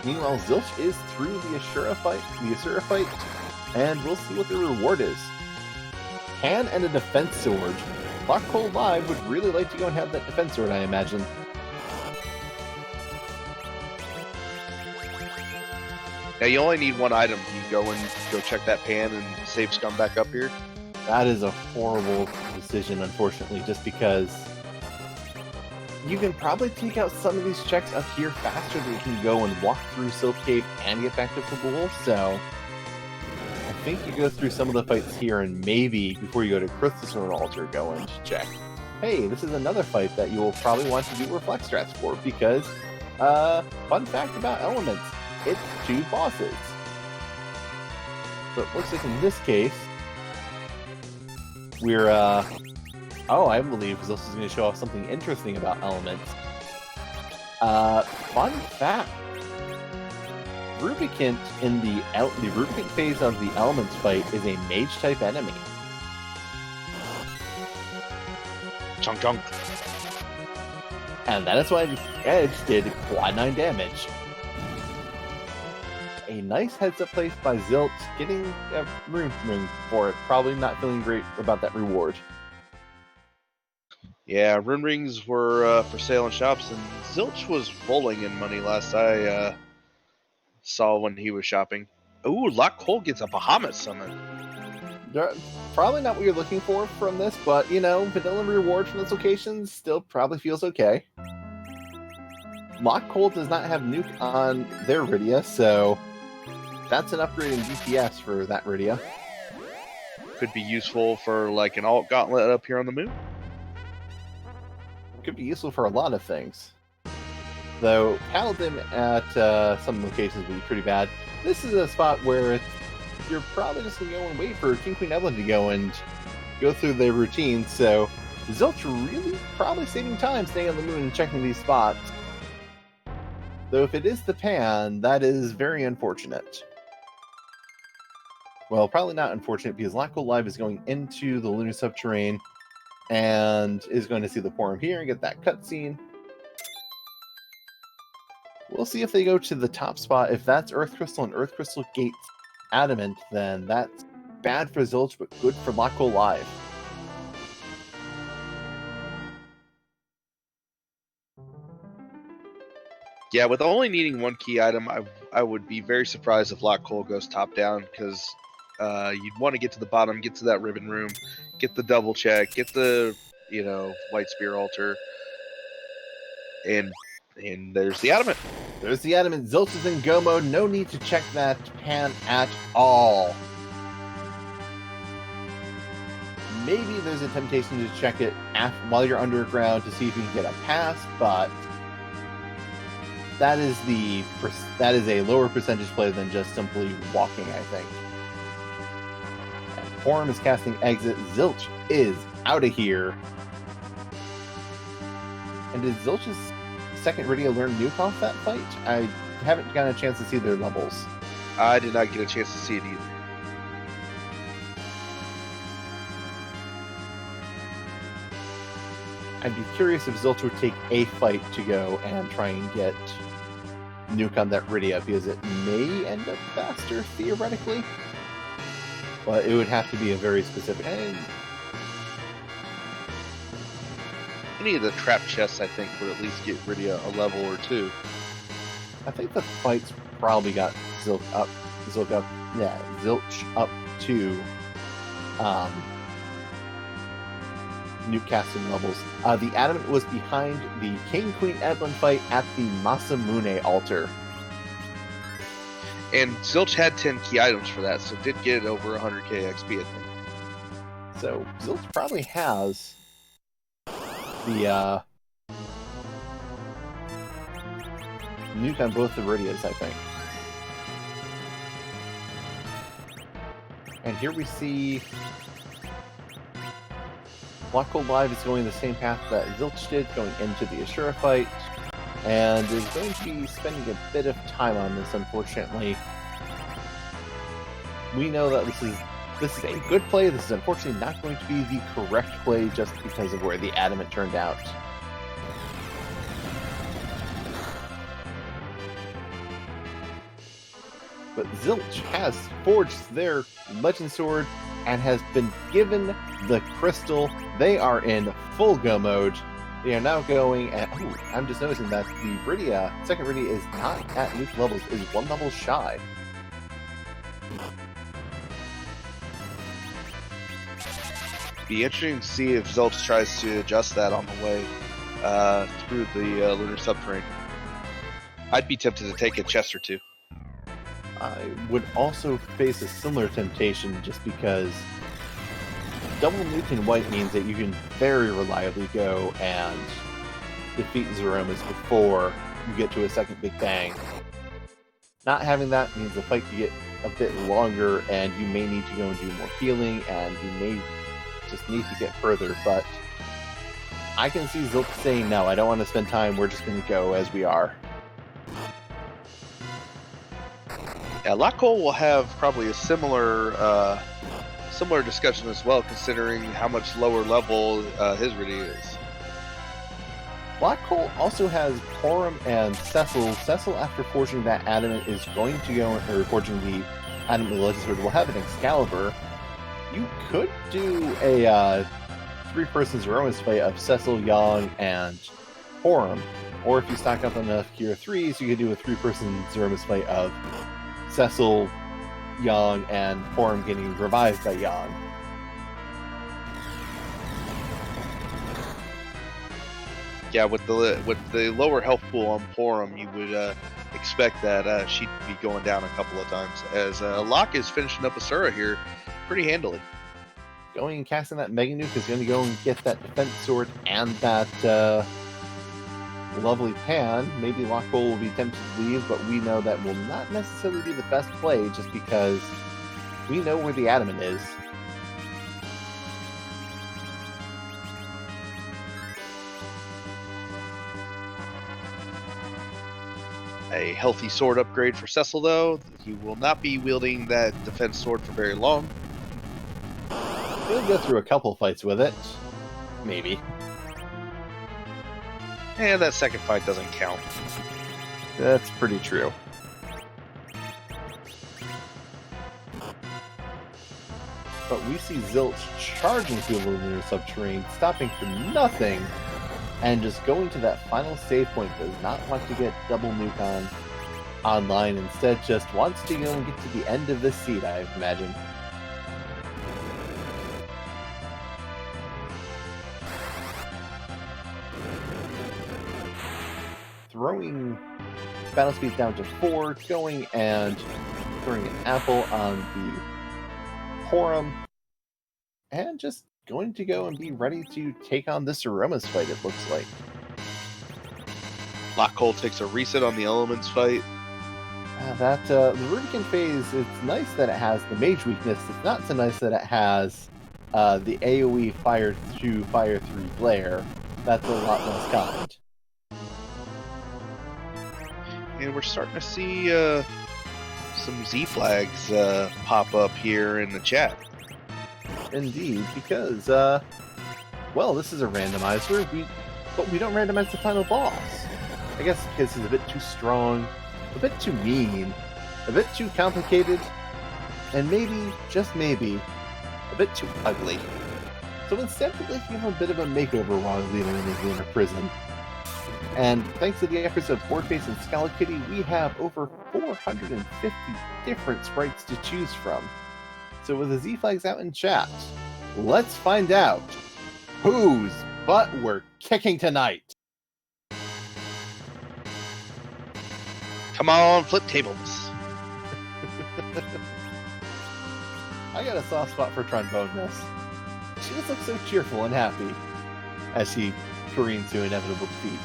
Meanwhile, Zilch is through the Asura fight, and we'll see what the reward is. Can and a defense sword. LockeColeLive would really like to go and have that defense sword, I imagine. Now you only need 1 item. You go check that pan and save scum back up here. That is a horrible decision, unfortunately, just because you can probably take out some of these checks up here faster than you can go and walk through Silk Cave and get back to Kabul, so I think you go through some of the fights here and maybe before you go to Crystal Altar go and check. Hey, this is another fight that you will probably want to do reflect strats for because, fun fact about elements, it's 2 bosses. But it looks like in this case, we're, I believe this is going to show off something interesting about elements. Fun fact. Rubicant in the Rubicant phase of the Elements fight is a mage-type enemy. Chunk chunk. And that is why Edge did quad 9 damage. A nice heads-up place by Zilch, getting a rune ring for it. Probably not feeling great about that reward. Yeah, rune rings were for sale in shops, and Zilch was rolling in money last I saw when he was shopping. Ooh, LockeCole gets a Bahamut summon. Probably not what you're looking for from this, but, you know, vanilla reward from this location still probably feels okay. LockeCole does not have nuke on their Rydia, so that's an upgrade in DPS for that Rydia. Could be useful for like an alt gauntlet up here on the moon. Could be useful for a lot of things. Though Paladin at some locations would be pretty bad. This is a spot where you're probably just going to go and wait for King Queen Evelyn to go and go through their routine, so Zilch really probably saving time staying on the moon and checking these spots. Though if it is the pan, that is very unfortunate. Well, probably not unfortunate, because LockeColeLive is going into the lunar subterrane and is going to see the forum here and get that cutscene. We'll see if they go to the top spot. If that's Earth Crystal and Earth Crystal gates adamant, then that's bad for Zilch, but good for LockeColeLive. Yeah, with only needing one key item, I would be very surprised if LockeCole goes top down, because you'd want to get to the bottom, get to that ribbon room, get the double check, get the white spear altar, and there's the adamant. There's the adamant. Zilch is in go mode. No need to check that pan at all. Maybe there's a temptation to check it while you're underground to see if you can get a pass, but that is a lower percentage play than just simply walking, I think. And Forum is casting exit. Zilch is out of here. And did Zilch's second Rydia learn nuke off that fight? I haven't gotten a chance to see their levels. I did not get a chance to see it either. I'd be curious if Zilch would take a fight to go and try and get nuke on that Rydia, because it may end up faster, theoretically. But it would have to be a very specific... Any of the trap chests, I think, would at least get Rydia a level or two. I think the fights probably got Zilch up to nuke casting levels. The adamant was behind the King Queen Evelyn fight at the Masamune altar. And Zilch had 10 key items for that, so did get over 100k XP, I think. So Zilch probably has the nuke on both the Rydias, I think. And here we see LockeColeLive is going the same path that Zilch did, going into the Ashura fight, and is going to be spending a bit of time on this, unfortunately. We know that this is a good play. This is unfortunately not going to be the correct play just because of where the adamant turned out. But Zilch has forged their Legend Sword and has been given the crystal. They are in full go mode. They are now going at... Oh, I'm just noticing that the Rydia, second Rydia, is not at nuke levels, is one level shy. Be interesting to see if Zilch tries to adjust that on the way through the lunar subterrane. I'd be tempted to take a chest or two. I would also face a similar temptation, just because double nuke in white means that you can very reliably go and defeat Zeromas before you get to a second Big Bang. Not having that means the fight can get a bit longer, and you may need to go and do more healing, and you may just need to get further, but I can see Zilch saying, no, I don't want to spend time, we're just going to go as we are. Yeah, LockeCole will have probably a similar discussion as well, considering how much lower level his Rydia is. Black Hole also has Porum and Cecil. Cecil, after forging that adamant, is going to go, or forging the adamant Legend Sword, will have an Excalibur. You could do a three-person Zeromus fight of Cecil, Yang, and Porum. Or if you stock up enough Kira 3s, you could do a three-person Zeromus fight of Cecil, Yang, and Porum getting revived by Yang. Yeah, with the lower health pool on Porum, you would expect that she'd be going down a couple of times. As Locke is finishing up Asura here pretty handily. Going and casting that Mega Nuke is going to go and get that Defense Sword and that lovely Pan. Maybe Lockbowl will be tempted to leave, but we know that will not necessarily be the best play just because we know where the Adamant is. A healthy sword upgrade for Cecil, though. He will not be wielding that defense sword for very long. He'll go through a couple fights with it. Maybe. And that second fight doesn't count. That's pretty true. But we see Zilch charging through the lunar subterranean, stopping for nothing, and just going to that final save point. Does not want to get double nuke on online. Instead, just wants to go and get to the end of this seed, I imagine. Throwing battle speed down to 4, going and throwing an apple on the Porum, and just going to go and be ready to take on this Aromas fight, it looks like. Lockhole takes a reset on the Elements fight. The Rurikan phase, it's nice that it has the mage weakness. It's not so nice that it has the AoE fire 2, fire 3 glare. That's a lot less kind. And we're starting to see some Z flags pop up here in the chat. Indeed, because, well, this is a randomizer, but we don't randomize the final boss. I guess because he's a bit too strong, a bit too mean, a bit too complicated, and maybe, just maybe, a bit too ugly. So instead, we'd like to give him a bit of a makeover while he's leaving in his lunar prison. And thanks to the efforts of Boardface and Scala Kitty, we have over 450 different sprites to choose from. So with the Z flags out in chat, let's find out whose butt we're kicking tonight. Come on, flip tables. I got a soft spot for Tromboneness. She just looks so cheerful and happy as she careens to inevitable defeat.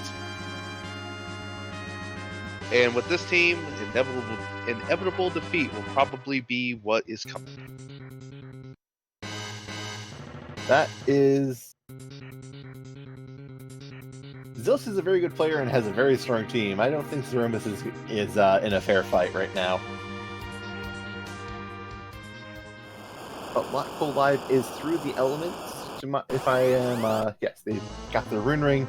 And with this team, inevitable defeat will probably be what is coming. That is... Zilch is a very good player and has a very strong team. I don't think Threemus is in a fair fight right now. But LockeColeLive is through the elements. Yes, they've got the rune ring.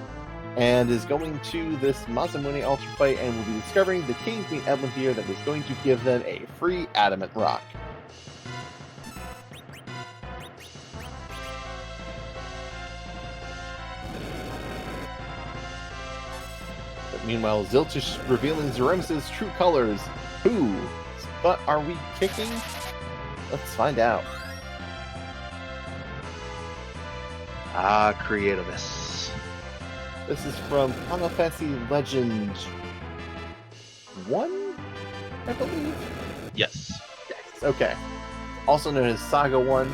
And is going to this Masamune Altar fight and will be discovering the King Queen Emblem here that is going to give them a free Adamant Rock. But meanwhile, Zilch is revealing Zeromus' true colors. Whose butt are we kicking? Let's find out. Creativeness. This is from Final Fantasy Legend 1, I believe? Yes. Yes, okay. Also known as Saga 1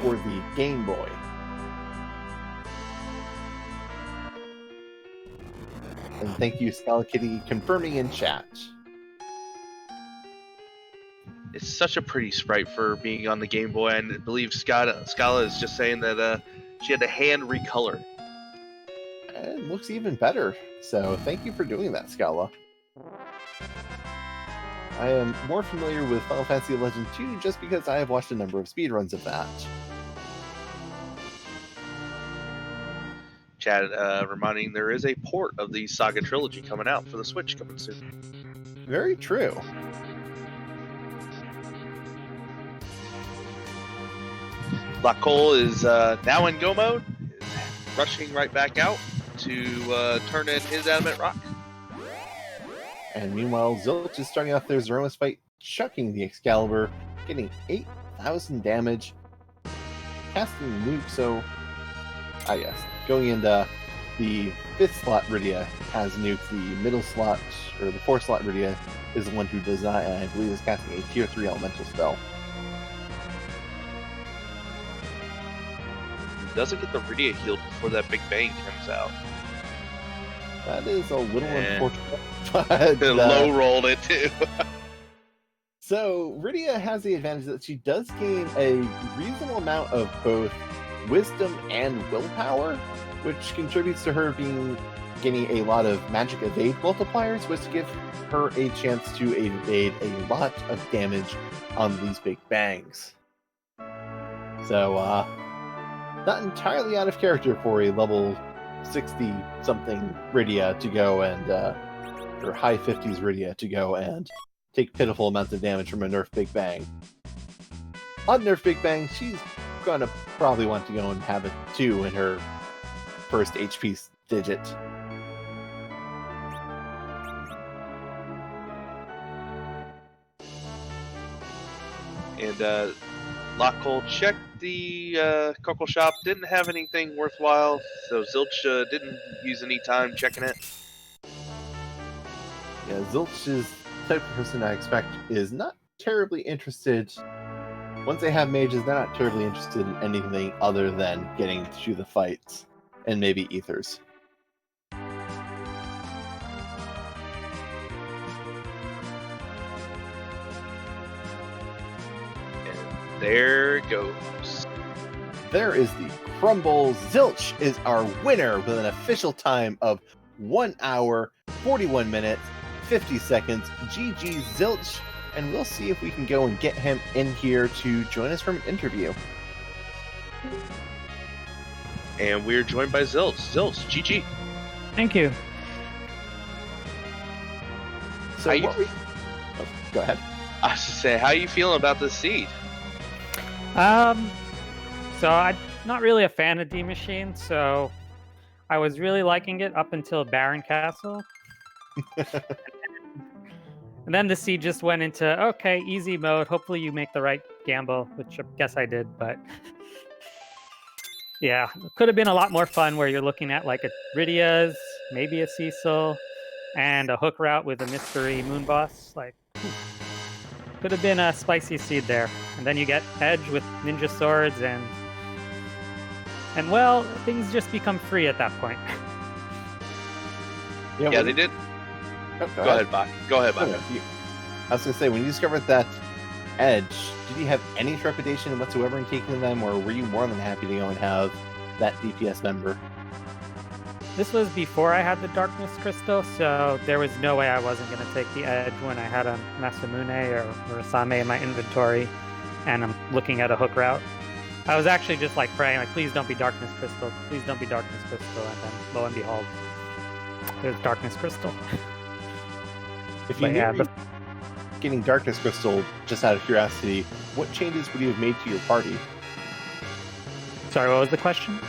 for the Game Boy. And thank you, Scala Kitty, confirming in chat. It's such a pretty sprite for being on the Game Boy, and I believe Scala is just saying that she had to hand recolor. It looks even better, so thank you for doing that, Scala. I am more familiar with Final Fantasy Legend 2 just because I have watched a number of speedruns of that. Chat reminding there is a port of the Saga trilogy coming out for the Switch coming soon. Very true. LockeCole is now in go mode, is rushing right back out to turn in his adamant rock. And meanwhile, Zilch is starting off their Threemus fight, chucking the Excalibur, getting 8,000 damage, casting nuke, so yes, going into the 5th slot Rydia has nuke, the middle slot, or the 4th slot Rydia is the one who does not, and I believe is casting a tier 3 elemental spell. Doesn't get the Rydia healed before that big bang comes out. That is a little unfortunate. But, low rolled it too. So Rydia has the advantage that she does gain a reasonable amount of both wisdom and willpower, which contributes to her getting a lot of magic evade multipliers, which give her a chance to evade a lot of damage on these big bangs. So, not entirely out of character for a level 60-something Rydia to go and, or high 50s Rydia to go and take pitiful amounts of damage from a Nerf Big Bang. On Nerf Big Bang, she's gonna probably want to go and have a 2 in her first HP digit. And LockeCole checked the Coco shop, didn't have anything worthwhile, so Zilch didn't use any time checking it. Yeah, Zilch is the type of person I expect is not terribly interested. Once they have mages, they're not terribly interested in anything other than getting to the fights, and maybe ethers. There it goes. There is the crumble. Zilch is our winner with an official time of 1 hour, 41 minutes, 50 seconds. GG Zilch. And we'll see if we can go and get him in here to join us for an interview. And we're joined by Zilch. Zilch, GG. Thank you. So what we... Oh, go ahead. I was just saying, how are you feeling about this seed? So I'm not really a fan of D Machine, so I was really liking it up until Baron Castle. And then the seed just went into, okay, easy mode. Hopefully you make the right gamble, which I guess I did, but yeah, it could have been a lot more fun where you're looking at like a Rydia's, maybe a Cecil, and a hook route with a mystery moon boss. Like, could have been a spicy seed there. And then you get Edge with ninja swords and well, things just become free at that point. Yeah, they did. Oh, go ahead, Bach. Go ahead, Bach. I was going to say, when you discovered that Edge, did you have any trepidation whatsoever in taking them, or were you more than happy to go and have that DPS member? This was before I had the Darkness Crystal, so there was no way I wasn't going to take the Edge when I had a Masamune or a Same in my inventory, and I'm looking at a hook route. I was actually just like praying, like, please don't be Darkness Crystal, please don't be Darkness Crystal, and then lo and behold, there's Darkness Crystal. If you knew getting Darkness Crystal, just out of curiosity, what changes would you have made to your party? Sorry, what was the question?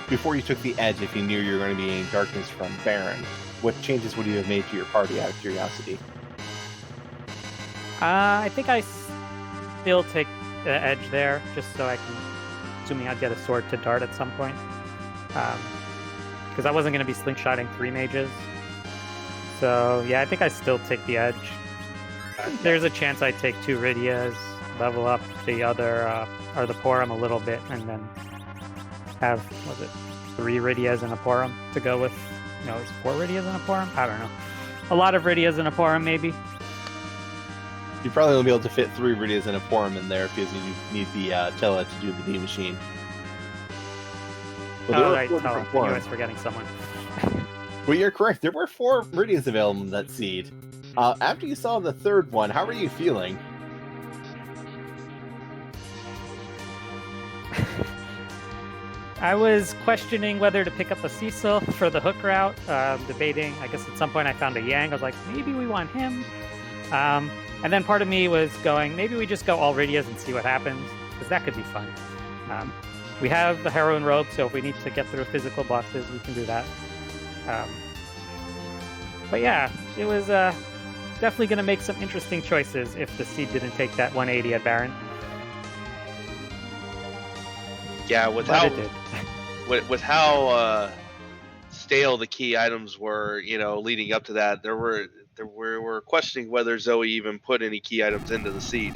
Before you took the Edge, if you knew you were going to be getting Darkness from Baron, what changes would you have made to your party out of curiosity? I think I still take the Edge there, just so I can, assuming I'd get a sword to dart at some point. Because I wasn't going to be slingshotting 3 mages. So, yeah, I think I still take the Edge. There's a chance I take 2 Rydias, level up the other, or the Porum a little bit, and then have, 3 Rydias and a Porum to go with. No, it's 4 Rydias and a Porum? I don't know. A lot of Rydias and a Porum, maybe. You probably won't be able to fit 3 Rydias and a Porum in there because you need the Tella to do the D machine. Well, right, Tella. I was forgetting someone. Well, you're correct. There were 4 Rydias available in that seed. After you saw the 3rd one, how were you feeling? I was questioning whether to pick up a Cecil for the hook route, debating. I guess at some point I found a Yang. I was like, maybe we want him. And then part of me was going, maybe we just go all Rydias and see what happens, because that could be fun. We have the Heroine Robe, so if we need to get through physical bosses, we can do that. But yeah, it was definitely going to make some interesting choices if the seed didn't take that 180 at Baron. Yeah, with how stale the key items were, leading up to that, we were questioning whether Zoe even put any key items into the seed.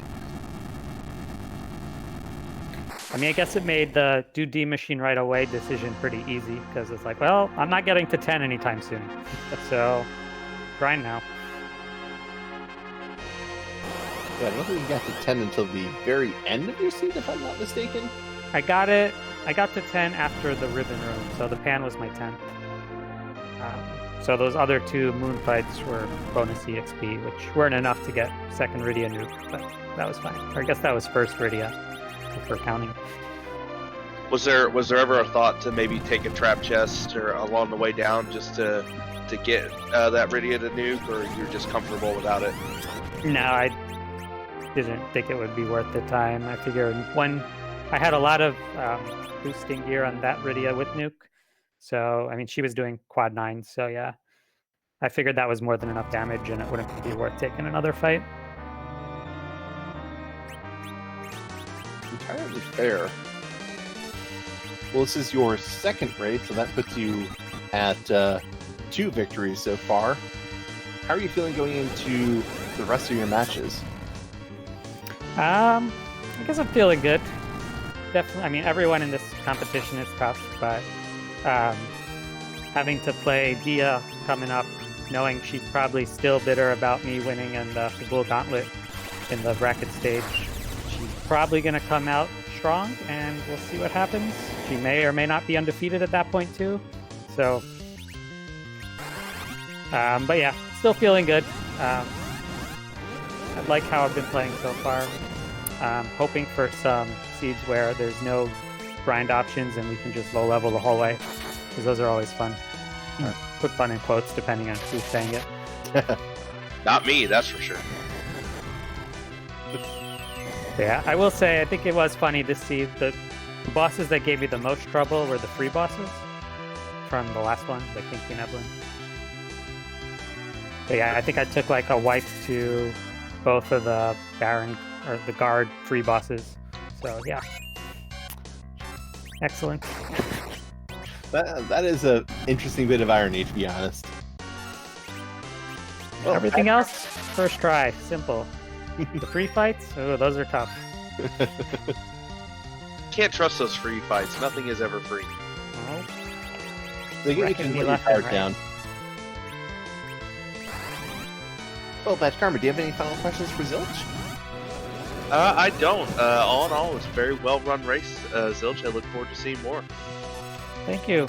I mean, I guess it made the do D machine right away decision pretty easy, because it's like, well, I'm not getting to 10 anytime soon. So, grind now. Yeah, I don't think you got to 10 until the very end of your seed, if I'm not mistaken. I got to 10 after the ribbon room, so the pan was my 10th. So those other two moon fights were bonus EXP, which weren't enough to get second Rydia nuke, but that was fine. Or I guess that was first Rydia, for counting. Was there ever a thought to maybe take a trap chest or along the way down just to get that Rydia to nuke, or you're just comfortable without it? No, I didn't think it would be worth the time. I figured I had a lot of boosting gear on that Rydia with nuke. So, I mean, she was doing quad 9, so yeah. I figured that was more than enough damage and it wouldn't be worth taking another fight. Entirely fair. Well, this is your second raid, so that puts you at 2 victories so far. How are you feeling going into the rest of your matches? I guess I'm feeling good. Definitely, I mean, everyone in this competition is tough, but having to play Dia coming up, knowing she's probably still bitter about me winning in the Bull Gauntlet in the bracket stage, she's probably going to come out strong, and we'll see what happens. She may or may not be undefeated at that point too. So, but yeah, still feeling good. I like how I've been playing so far. Hoping for some seeds where there's no grind options and we can just low level the whole way, because those are always fun. Put fun in quotes depending on who's saying it. Not me, that's for sure. Yeah, I will say I think it was funny to see the bosses that gave me the most trouble were the free bosses from the last one, the Kinky Neblin. But yeah, I think I took like a wipe to both of the Baron or the guard free bosses. So yeah, excellent. That is a interesting bit of irony, to be honest. Well, everything else, first try, simple. The free fights, oh, those are tough. Can't trust those free fights. Nothing is ever free. Well, They get you to put your guard down. Well, Bad Karma, do you have any final questions for Zilch? I don't. All in all, it's a very well-run race, Zilch. I look forward to seeing more. Thank you.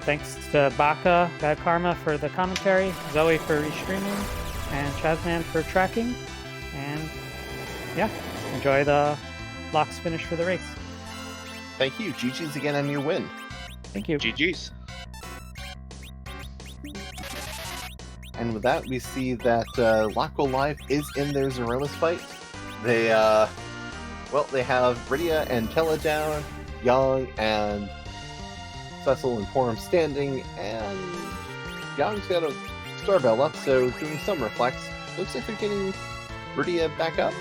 Thanks to Baka, Bad Karma for the commentary, Zoe for restreaming, and Chazman for tracking. And yeah, enjoy the Locke's finish for the race. Thank you. GG's again on your win. Thank you. GG's. And with that, we see that LockeColeLive is in their Threemus fight. They have Rydia and Tella down, Young and Cecil and Porum standing, and Young's got a Starbell up, so doing some reflex. Looks like they're getting Rydia back up.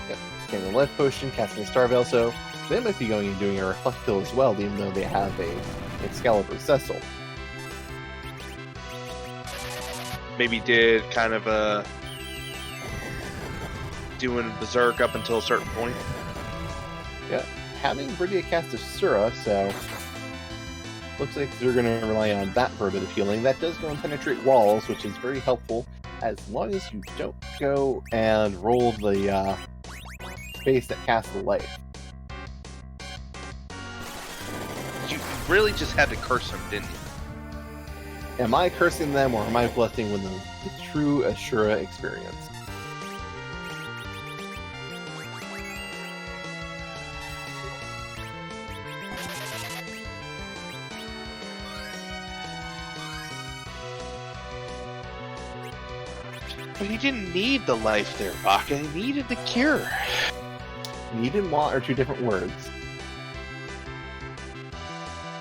Yep, getting a life potion, casting a Starbell, so they might be going and doing a reflect kill as well, even though they have a Excalibur Cecil. Maybe did kind of a doing Berserk up until a certain point. Yeah, having Rydia cast a Sura, so looks like they're going to rely on that for a bit of healing. That does go and penetrate walls, which is very helpful, as long as you don't go and roll the base that casts the life. You really just had to curse him, didn't you? Am I cursing them, or am I blessing with the true Ashura experience? But he didn't need the life there, Baka. He needed the cure. Need and want are two different words.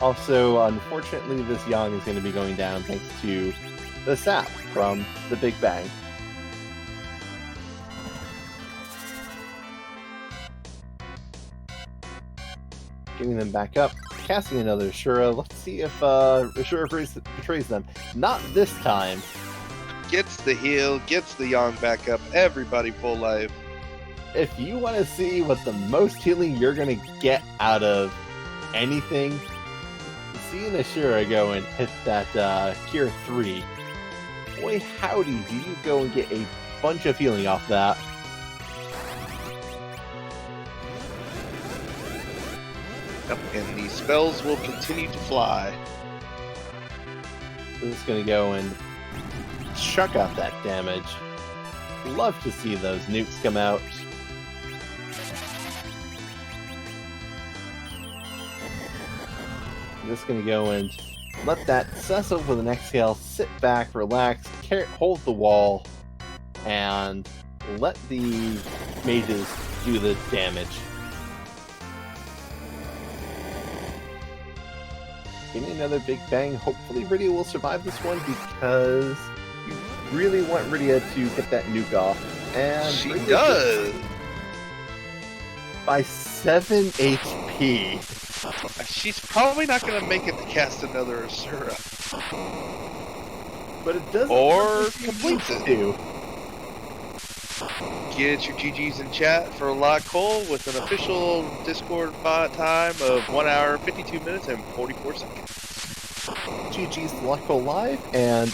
Also, unfortunately, this Yang is going to be going down thanks to the sap from the Big Bang. Getting them back up, casting another Ashura. Let's see if Ashura betrays them. Not this time. Gets the heal, gets the Yang back up. Everybody full life. If you want to see what the most healing you're going to get out of anything, see an Ashura go and hit that Cure 3. Boy, howdy, do you go and get a bunch of healing off that. Yep, and the spells will continue to fly. So it's going to go and chuck out that damage. Love to see those nukes come out. I'm just going to go and let that Cecil with an exhale sit back, relax, hold the wall, and let the mages do the damage. Give me another Big Bang. Hopefully Rydia will survive this one because you really want Rydia to get that nuke off. And She Rydia does! by 7 HP. She's probably not going to make it to cast another Asura. But it doesn't Or look like completes needs it. to. Get your GGs in chat for LockeCole with an official Discord bot time of 1 hour, 52 minutes, and 44 seconds. GG's LockeColeLive, and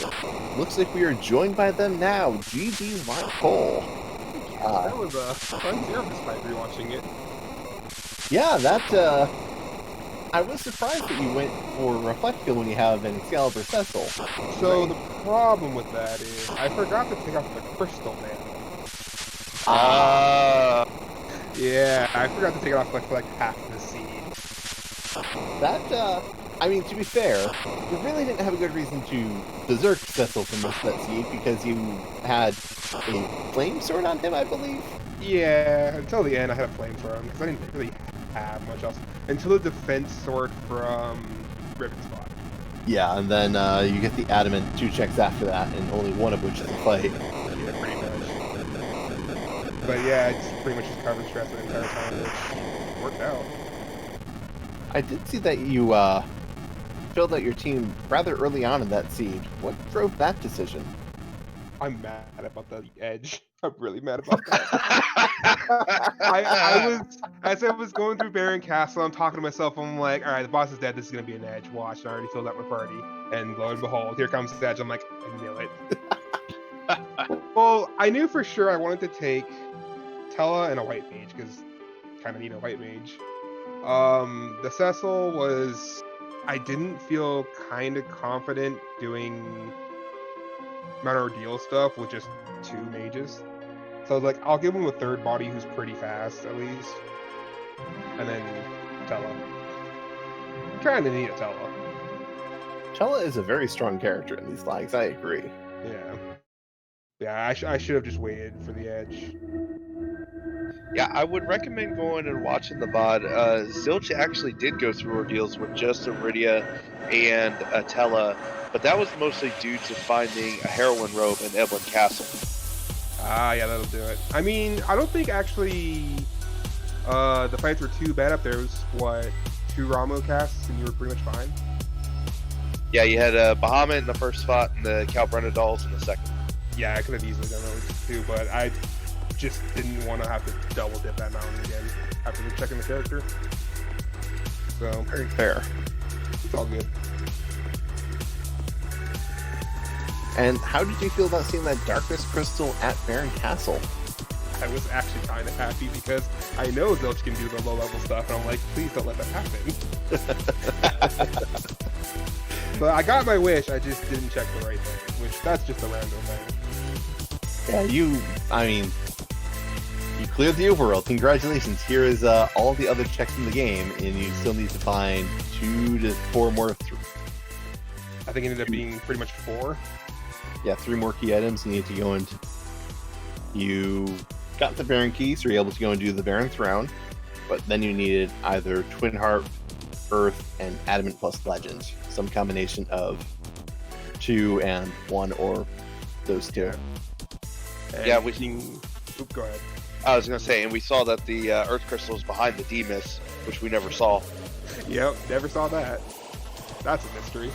looks like we are joined by them now. GG's LockeCole. That was a fun service fight rewatching it. Yeah, that, I was surprised that you went for Reflect Kill when you have an Excalibur Cecil. So the problem with that is I forgot to take off the crystal man. Yeah, I forgot to take it off for like half the seed. That, I mean, to be fair, you really didn't have a good reason to berserk Cecil for most of that seed because you had a flame sword on him, I believe. Yeah, until the end I had a flame for him because I didn't really have much else until the defense sword from Ribbon Spot. Yeah, and then you get the adamant 2 checks after that, and only one of which is a fight. Yeah, pretty much. But yeah, it's pretty much just cover stress the entire time, which worked out. I did see that you filled out your team rather early on in that seed. What drove that decision? I'm mad about the edge. I'm really mad about that. I was, as I was going through Baron Castle, I'm talking to myself, I'm like, alright, the boss is dead, this is gonna be an edge, watch, I already filled out my party. And lo and behold, here comes the edge, I'm like, I knew it. Well, I knew for sure I wanted to take Tella and a white mage, because kinda need a white mage. The Cecil was, I didn't feel kinda confident doing Mount Ordeal stuff with just 2 mages. So I was like, I'll give him a third body who's pretty fast, at least. And then Tella. I'm trying to need a Tella. Chella is a very strong character in these lags, I agree. Yeah. Yeah, I should have just waited for the edge. Yeah, I would recommend going and watching the VOD. Zilch actually did go through ordeals with just Iridia and Tella, but that was mostly due to finding a heroine robe in Evelyn Castle. Ah, yeah, that'll do it. I mean, I don't think actually the fights were too bad up there. It was, what, 2 Ramo casts and you were pretty much fine? Yeah, you had Bahamut in the first spot and the Calbrenda dolls in the second. Yeah, I could have easily done those too, but I just didn't want to have to double dip that mountain again after checking the character. So, Very fair. it's all good. And how did you feel about seeing that Darkness Crystal at Baron Castle? I was actually kind of happy because I know Zilch can do the low level stuff, and I'm like, please don't let that happen. But I got my wish, I just didn't check the right thing, which that's just a random thing. Yeah, you cleared the overworld. Congratulations. Here is all the other checks in the game, and you still need to find 2 to 4 more. I think it ended up being pretty much 4. Yeah, 3 more key items. You need to go and You got the Baron key, so you're able to go and do the Baron Throne, but then you needed either Twin Harp, Earth, and Adamant plus Legend. Some combination of 2 and 1 or those two. Yeah, Go ahead. I was going to say, and we saw that the Earth Crystal is behind the Threemus, which we never saw. Yep, never saw that. That's a mystery.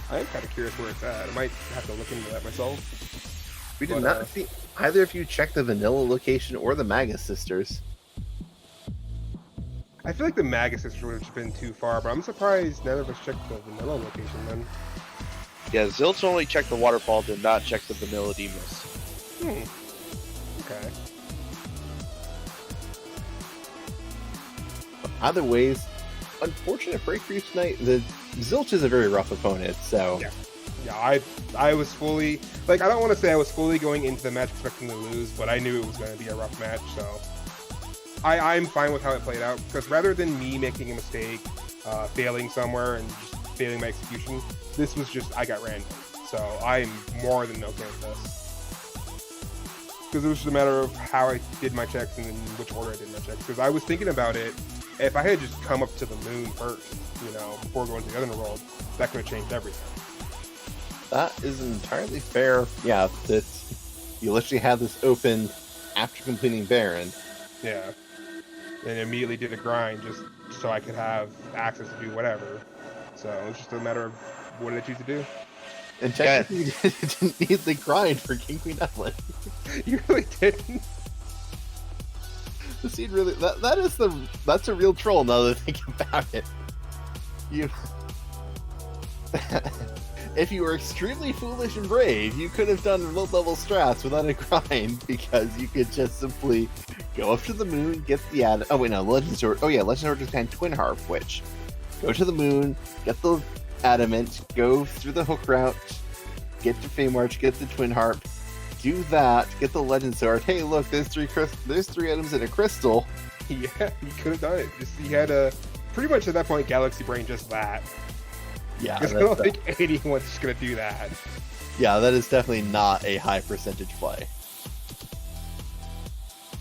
I am kind of curious where it's at. I might have to look into that myself. We did not see either of you check the Vanilla location or the Magus Sisters. I feel like the Magus Sisters would have been too far, but I'm surprised none of us checked the Vanilla location then. Yeah, Zilch only checked the waterfall, did not check the Vanilla Threemus. Okay. Either ways, unfortunate break for you tonight. The Zilch is a very rough opponent, so Yeah, I was fully, like, I don't want to say I was fully going into the match expecting to lose, but I knew it was going to be a rough match, so I'm fine with how it played out, because rather than me making a mistake, failing somewhere and just failing my execution, this was just, I got random, so I'm more than okay with this. Because it was just a matter of how I did my checks and in which order I did my checks, because I was thinking about it, if I had just come up to the moon first, before going to the other world, that could have changed everything. that is entirely fair. Yeah, that you literally had this open after completing Baron. Yeah. And immediately did a grind just so I could have access to do whatever. So it was just a matter of what did I choose to do. And technically, you didn't need the grind for King Queen Evelyn. You really didn't. The seed really that's a real troll now that I think about it. If you were extremely foolish and brave, you could have done low level strats without a grind, because you could just simply go up to the moon, get the Legend Sword. Oh yeah, Legend Sword Japan Twin Harp, which go to the moon, get the adamant, go through the hook route, get to Feymarch, get the Twin Harp, do that, get the Legend Sword. Hey, look, there's three items in a crystal. Yeah, he could have done it. Just he had a pretty much at that point Galaxy Brain just that. Yeah, Because I don't think anyone's just gonna do that. Yeah, that is definitely not a high percentage play.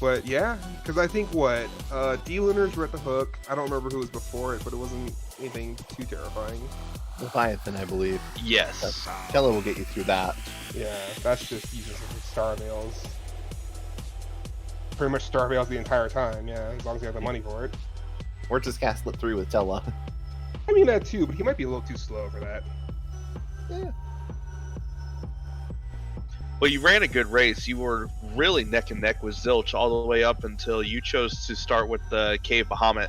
But yeah, because I think D-Lunars were at the hook. I don't remember who was before it, but it wasn't anything too terrifying. Leviathan, I believe. Yes. Kella will get you through that. Yeah, that's just using Star Veils. Pretty much Star Veils the entire time, yeah, as long as you have the money for it. Or just cast Slip 3 with Tella. I mean that too, but he might be a little too slow for that. Yeah. Well, you ran a good race. You were really neck and neck with Zilch all the way up until you chose to start with the Cave Bahamut,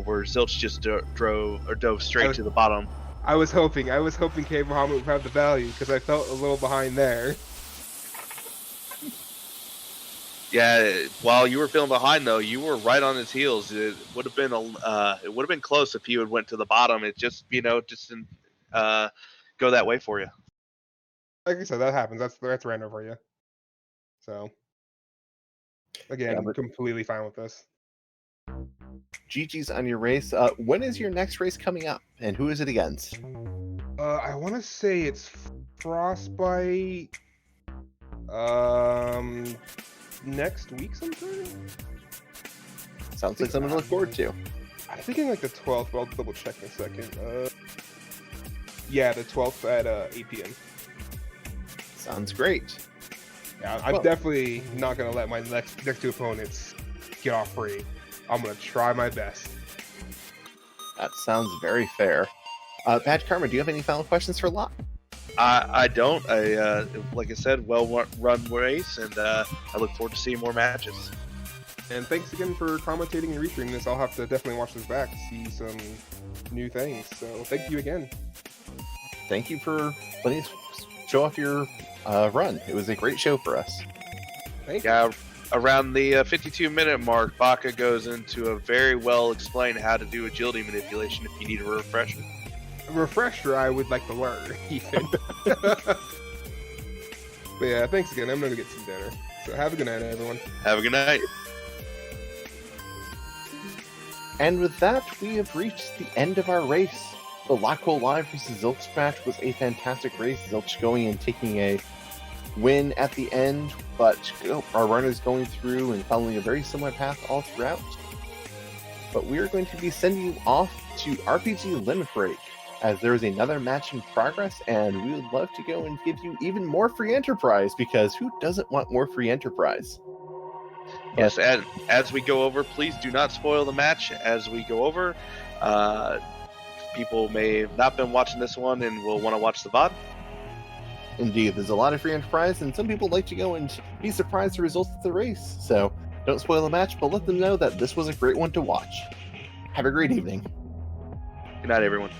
where Zilch just dove straight to the bottom. I was hoping Cave Bahamut would have the value, because I felt a little behind there. Yeah, while you were feeling behind though, you were right on his heels. It would have been close if he would went to the bottom. It just didn't go that way for you. Like I said, that happens. That's random for you. So again, I'm completely fine with this. GG's on your race. When is your next race coming up, and who is it against? I want to say it's Frostbite. Next week sometime. Sounds like something to look forward to. I'm thinking like the 12th, but I'll double check in a second. Yeah, the 12th at 8 p.m. Sounds great. Yeah, I'm definitely not gonna let my next two opponents get off free. I'm gonna try my best. That sounds very fair. Patch Karma, do you have any final questions for Locke? I don't. Like I said, well-run race, and I look forward to seeing more matches. And thanks again for commentating and restreaming this. I'll have to definitely watch this back to see some new things. So thank you again. Thank you for letting us show off your run. It was a great show for us. Thank you. Yeah, around the 52-minute mark, Baka goes into a very well-explained how to do agility manipulation if you need a refresher. A refresher I would like to learn, even. But yeah, thanks again. I'm gonna get some dinner. So have a good night, everyone. Have a good night. And with that, we have reached the end of our race. The LockeColeLive vs. Zilch match was a fantastic race. Zilch going and taking a win at the end, but our runners going through and following a very similar path all throughout. But we are going to be sending you off to RPG Limit Break, as there is another match in progress, and we would love to go and give you even more free enterprise, because who doesn't want more free enterprise? Yes, and as we go over, please do not spoil the match as we go over. People may have not been watching this one and will want to watch the VOD. Indeed, there's a lot of free enterprise, and some people like to go and be surprised at the results of the race. So don't spoil the match, but let them know that this was a great one to watch. Have a great evening. Good night, everyone.